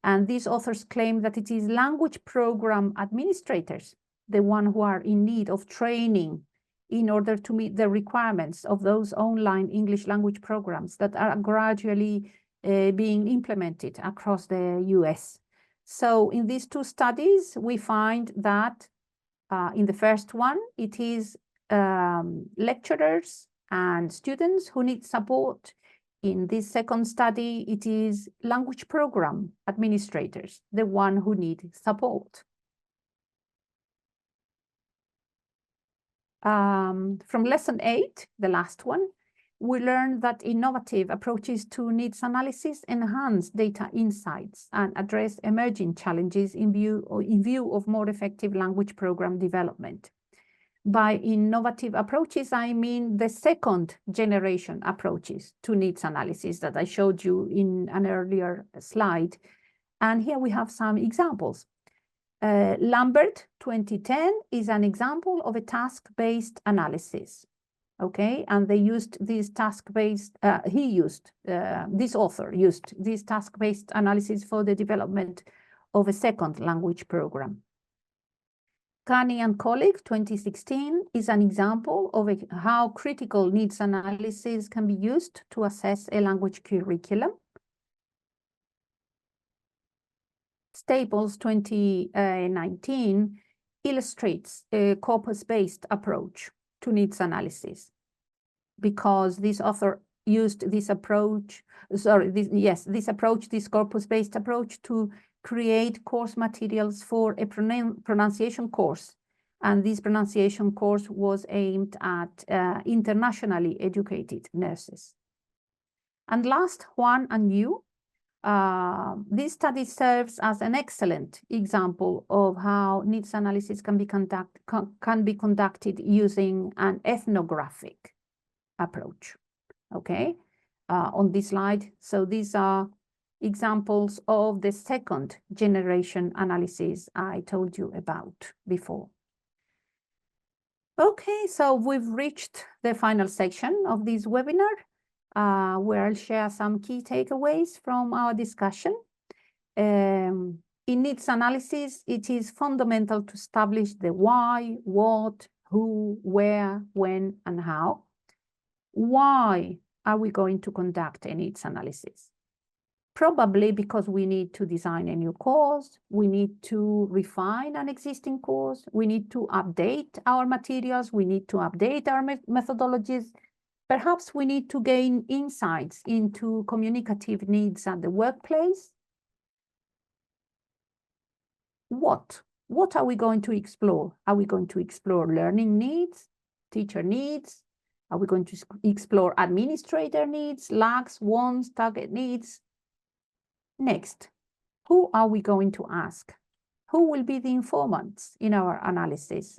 And these authors claim that it is language program administrators, the ones who are in need of training in order to meet the requirements of those online English language programs that are gradually being implemented across the US. So in these two studies, we find that in the first one, it is lecturers and students who need support. In this second study, it is language program administrators, the one who need support. From lesson 8, the last one, we learned that innovative approaches to needs analysis enhance data insights and address emerging challenges in view of more effective language program development. By innovative approaches, I mean the second generation approaches to needs analysis that I showed you in an earlier slide. And here we have some examples. Lambert 2010 is an example of a task-based analysis. Okay, and they used this task-based, this author used this task-based analysis for the development of a second language program. Kani and colleagues 2016 is an example of how critical needs analysis can be used to assess a language curriculum. Staples 2019 illustrates a corpus-based approach to needs analysis, because this author used this approach, this corpus-based approach to create course materials for a pronunciation course. And this pronunciation course was aimed at internationally educated nurses. And last, Juan and you, this study serves as an excellent example of how needs analysis can be conducted using an ethnographic approach. Okay, on this slide. So these are examples of the second generation analysis I told you about before. Okay, so we've reached the final section of this webinar, where I'll share some key takeaways from our discussion. In needs analysis, it is fundamental to establish the why, what, who, where, when, and how. Why are we going to conduct a needs analysis? Probably because we need to design a new course, we need to refine an existing course, we need to update our materials, we need to update our methodologies. Perhaps we need to gain insights into communicative needs at the workplace. What are we going to explore? Are we going to explore learning needs, teacher needs? Are we going to explore administrator needs, lacks, wants, target needs? Next, who are we going to ask? Who will be the informants in our analysis?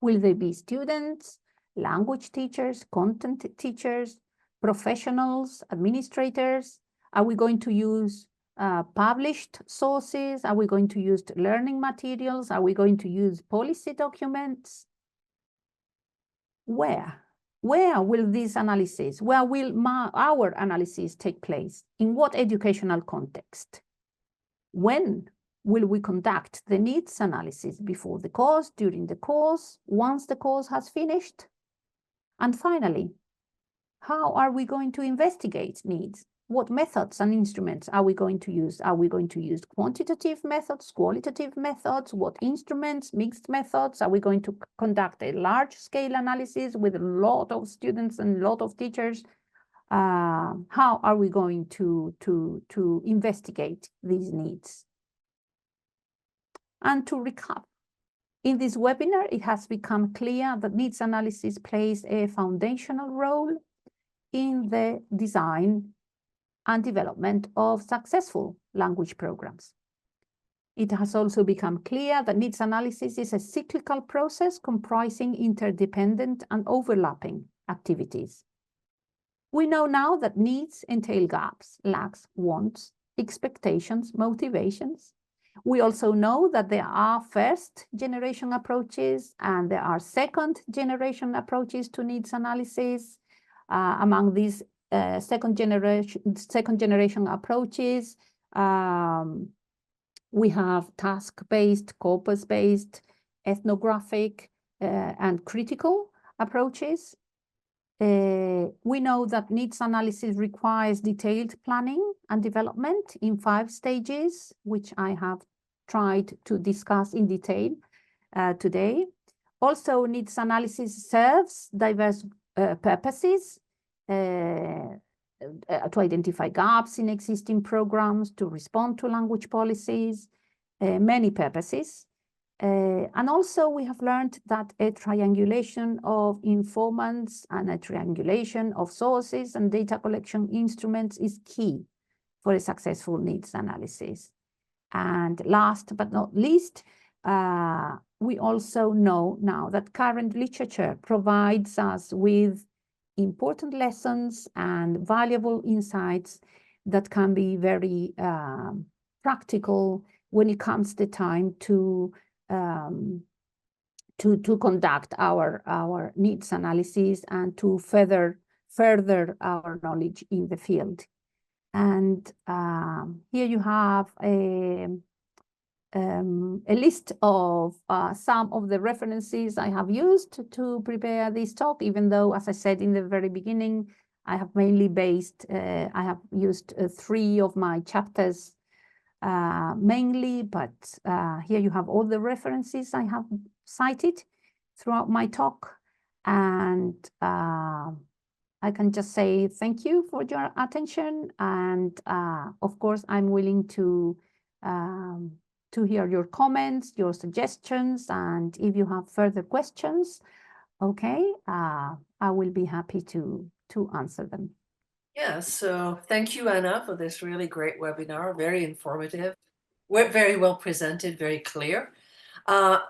Will they be students, language teachers, content teachers, professionals, administrators? Are we going to use published sources? Are we going to use learning materials? Are we going to use policy documents? Where will this analysis, where will our analysis take place? In what educational context? When will we conduct the needs analysis? Before the course, during the course, once the course has finished? And finally, how are we going to investigate needs? What methods and instruments are we going to use? Are we going to use quantitative methods, qualitative methods? What instruments, mixed methods? Are we going to conduct a large-scale analysis with a lot of students and a lot of teachers? How are we going to investigate these needs? And to recap, in this webinar, it has become clear that needs analysis plays a foundational role in the design and development of successful language programs. It has also become clear that needs analysis is a cyclical process comprising interdependent and overlapping activities. We know now that needs entail gaps, lacks, wants, expectations, motivations. We also know that there are first-generation approaches and there are second-generation approaches to needs analysis. Among these second generation approaches, we have task-based, corpus-based, ethnographic, and critical approaches. We know that needs analysis requires detailed planning and development in 5 stages, which I have tried to discuss in detail today. Also, needs analysis serves diverse purposes, to identify gaps in existing programs, to respond to language policies, many purposes. And also we have learned that a triangulation of informants and a triangulation of sources and data collection instruments is key for a successful needs analysis. And last but not least, we also know now that current literature provides us with important lessons and valuable insights that can be very practical when it comes the time to conduct our needs analysis and to further our knowledge in the field. And here you have a list of some of the references I have used to prepare this talk, even though, as I said in the very beginning, I have mainly I have used 3 of my chapters mainly, but here you have all the references I have cited throughout my talk. And I can just say thank you for your attention. And of course, I'm willing to hear your comments, your suggestions, and if you have further questions, okay, I will be happy to answer them. Yeah, so thank you, Anna, for this really great webinar, very informative. We're very well presented, very clear.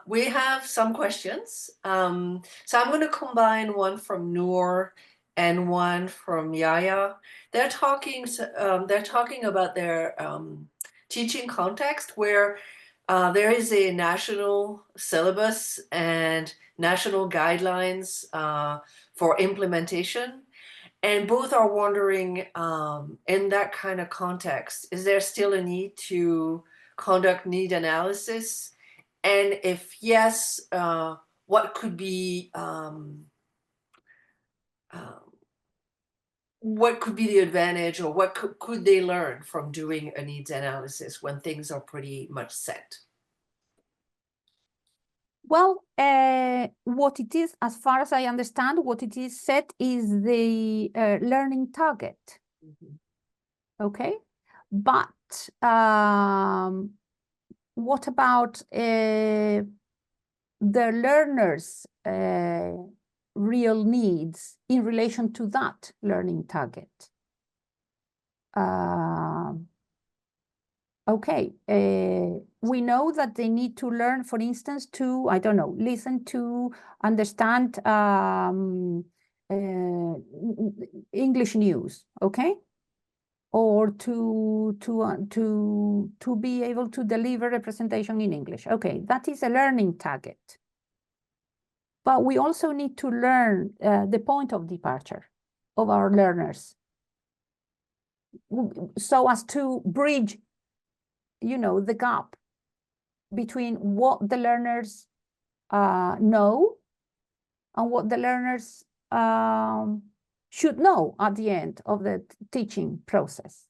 We have some questions. So I'm going to combine one from Noor and one from Yaya. They're talking about their teaching context where there is a national syllabus and national guidelines for implementation. And both are wondering, in that kind of context, is there still a need to conduct need analysis? And if yes, what could be the advantage, or what could they learn from doing a needs analysis when things are pretty much set? Well, what it is, as far as I understand, what it is set is the learning target. Mm-hmm. Okay, but what about the learner's real needs in relation to that learning target? Okay, we know that they need to learn, for instance, to, I don't know, listen to, understand English news, okay? Or to be able to deliver a presentation in English. Okay, that is a learning target. But we also need to learn the point of departure of our learners, so as to bridge, you know, the gap between what the learners know and what the learners should know at the end of the teaching process.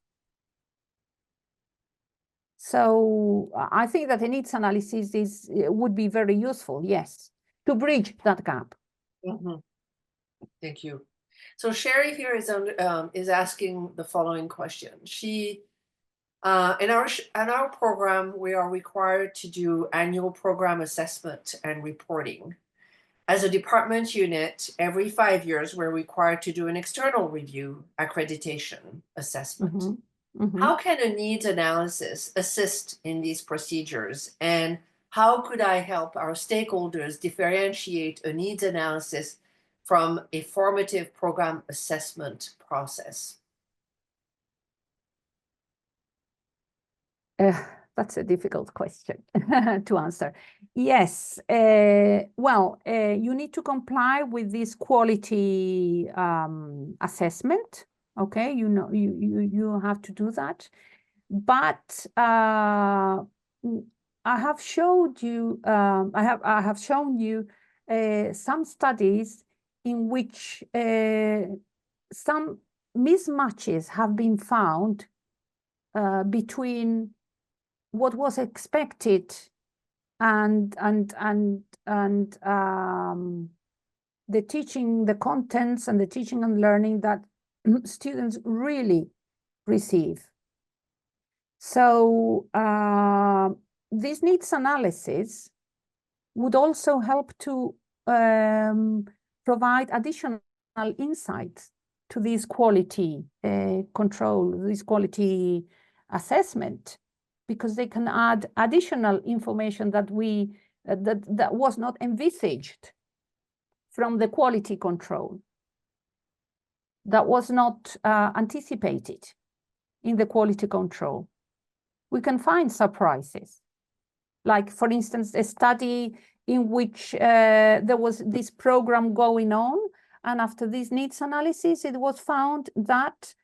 So I think that the needs analysis would be very useful, yes, to bridge that gap. Mm-hmm. Thank you. So Sherry here is asking the following question. She in our program, we are required to do annual program assessment and reporting. As a department unit, every 5 years, we're required to do an external review accreditation assessment. Mm-hmm. Mm-hmm. How can a needs analysis assist in these procedures? And how could I help our stakeholders differentiate a needs analysis from a formative program assessment process? That's a difficult question to answer. Yes, well, you need to comply with this quality assessment. Okay, you know, you have to do that. But I have showed you, I have shown you some studies in which some mismatches have been found between what was expected and the teaching, the contents and the teaching and learning that students really receive. So this needs analysis would also help to provide additional insights to this quality control, this quality assessment, because they can add additional information that that was not envisaged from the quality control, that was not anticipated in the quality control. We can find surprises, like, for instance, a study in which there was this program going on, and after this needs analysis, it was found that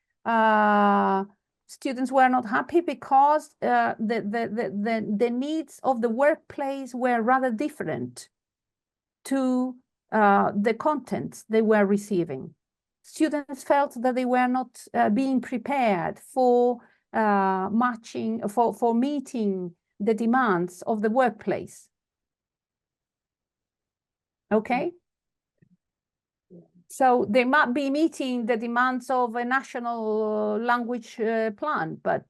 Students were not happy because the needs of the workplace were rather different to the contents they were receiving. Students felt that they were not being prepared for meeting the demands of the workplace. Okay? So they might be meeting the demands of a national language plan, but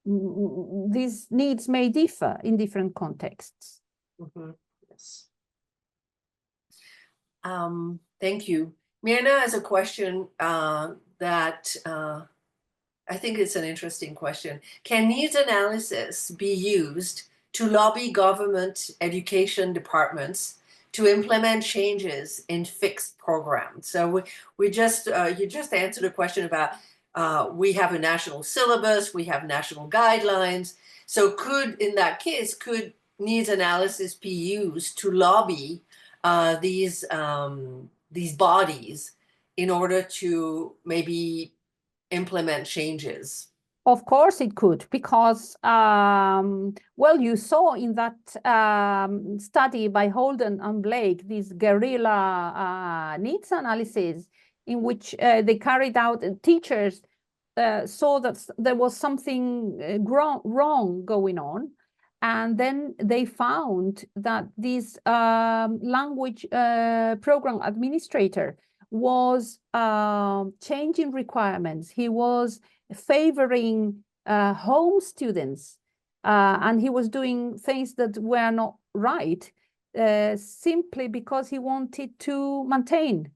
these needs may differ in different contexts. Yes. Thank you. Mirna has a question that I think it's an interesting question. Can needs analysis be used to lobby government education departments to implement changes in fixed programs? So we just you just answered a question about we have a national syllabus, we have national guidelines. So in that case, could needs analysis be used to lobby these bodies in order to maybe implement changes? Of course it could, because, well, you saw in that study by Holden and Blake, this guerrilla needs analysis, in which they carried out, teachers saw that there was something wrong going on. And then they found that this language program administrator was changing requirements. He was favoring home students, and he was doing things that were not right, simply because he wanted to maintain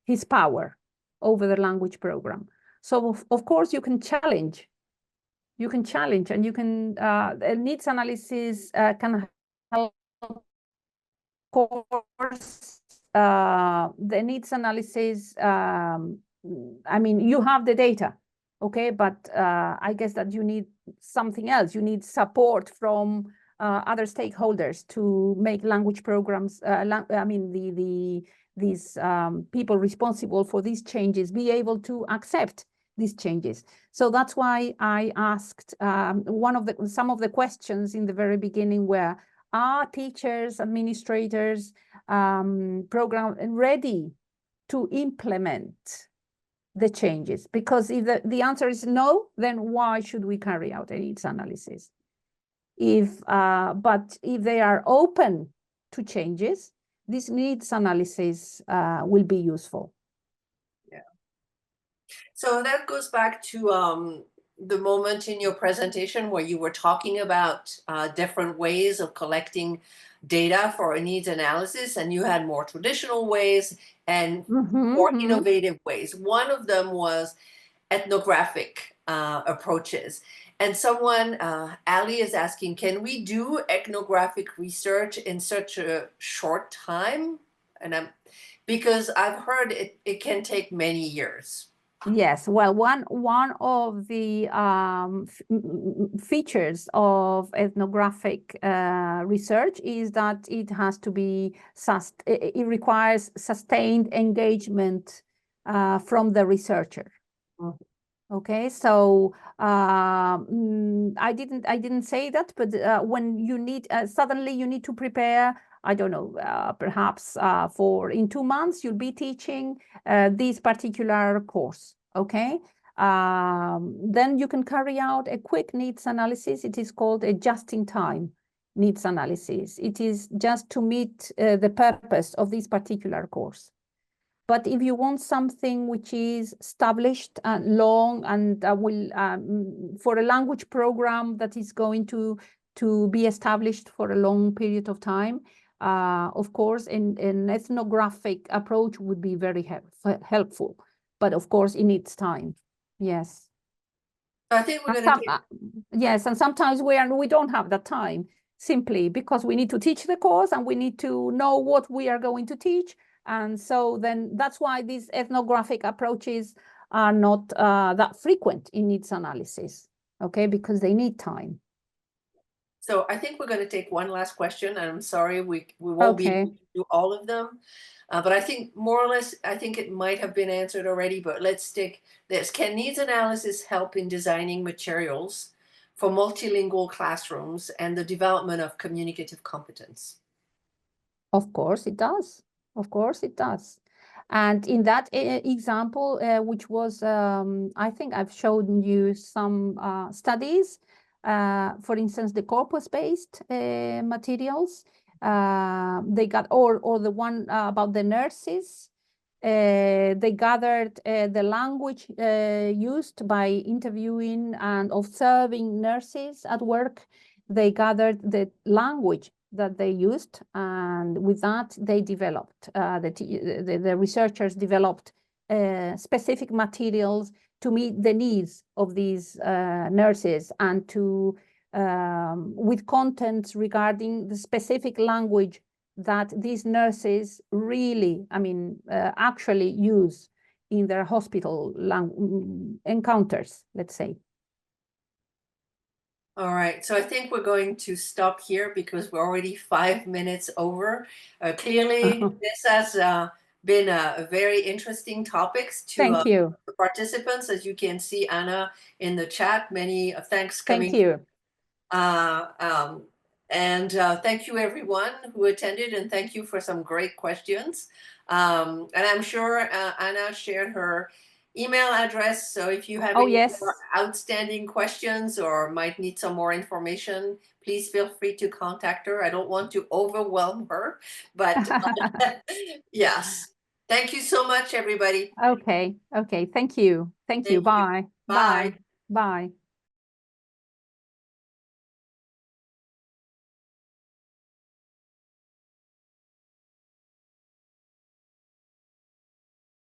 his power over the language program. So of course you can challenge. You can challenge, and you can needs analysis can help. Of course, the needs analysis. I mean, you have the data, okay, but I guess that you need something else. You need support from other stakeholders to make language programs. I mean, these people responsible for these changes be able to accept these changes. So that's why I asked some of the questions in the very beginning were, are teachers, administrators, program ready to implement the changes? Because if the answer is no, then why should we carry out a needs analysis? But if they are open to changes, this needs analysis will be useful. So that goes back to the moment in your presentation where you were talking about different ways of collecting data for a needs analysis, and you had more traditional ways and more innovative ways. One of them was ethnographic approaches. And someone, Ali, is asking, can we do ethnographic research in such a short time? And because I've heard it can take many years. Yes, well, one of the features of ethnographic research is that it has to be it requires sustained engagement from the researcher. Okay, so I didn't say that, but when you need suddenly you need to prepare, I don't know, perhaps in 2 months you'll be teaching this particular course. Okay, then you can carry out a quick needs analysis. It is called a just-in-time needs analysis. It is just to meet the purpose of this particular course. But if you want something which is established and long and will for a language program that is going to be established for a long period of time, of course, an ethnographic approach would be very helpful. But of course, it needs time. Yes. I think we're going to yes, and sometimes we don't have that time, simply because we need to teach the course and we need to know what we are going to teach. And so then that's why these ethnographic approaches are not that frequent in needs analysis, okay, because they need time. So I think we're going to take one last question, and I'm sorry we won't be able to do all of them. But I think more or less, I think it might have been answered already, but let's stick this. Can needs analysis help in designing materials for multilingual classrooms and the development of communicative competence? Of course it does. Of course it does. And in that example, which was, I think I've shown you some studies, for instance, the corpus-based materials, they got, or the one about the nurses, they gathered the language used by interviewing and observing nurses at work. They gathered the language that they used, and with that they developed, the researchers developed specific materials to meet the needs of these nurses, and to with contents regarding the specific language that these nurses really, actually use in their hospital encounters, let's say. All right, so I think we're going to stop here because we're already 5 minutes over. Clearly, this has been a very interesting topics to Thank you. participants. As you can see, Anna, in the chat, many thanks coming. Thank you. And thank you everyone who attended, and thank you for some great questions. And I'm sure Anna shared her email address, so if you have any more outstanding questions or might need some more information, please feel free to contact her. I don't want to overwhelm her, but yes. Thank you so much, everybody. Okay, thank you. Thank you. Bye. Bye. Bye.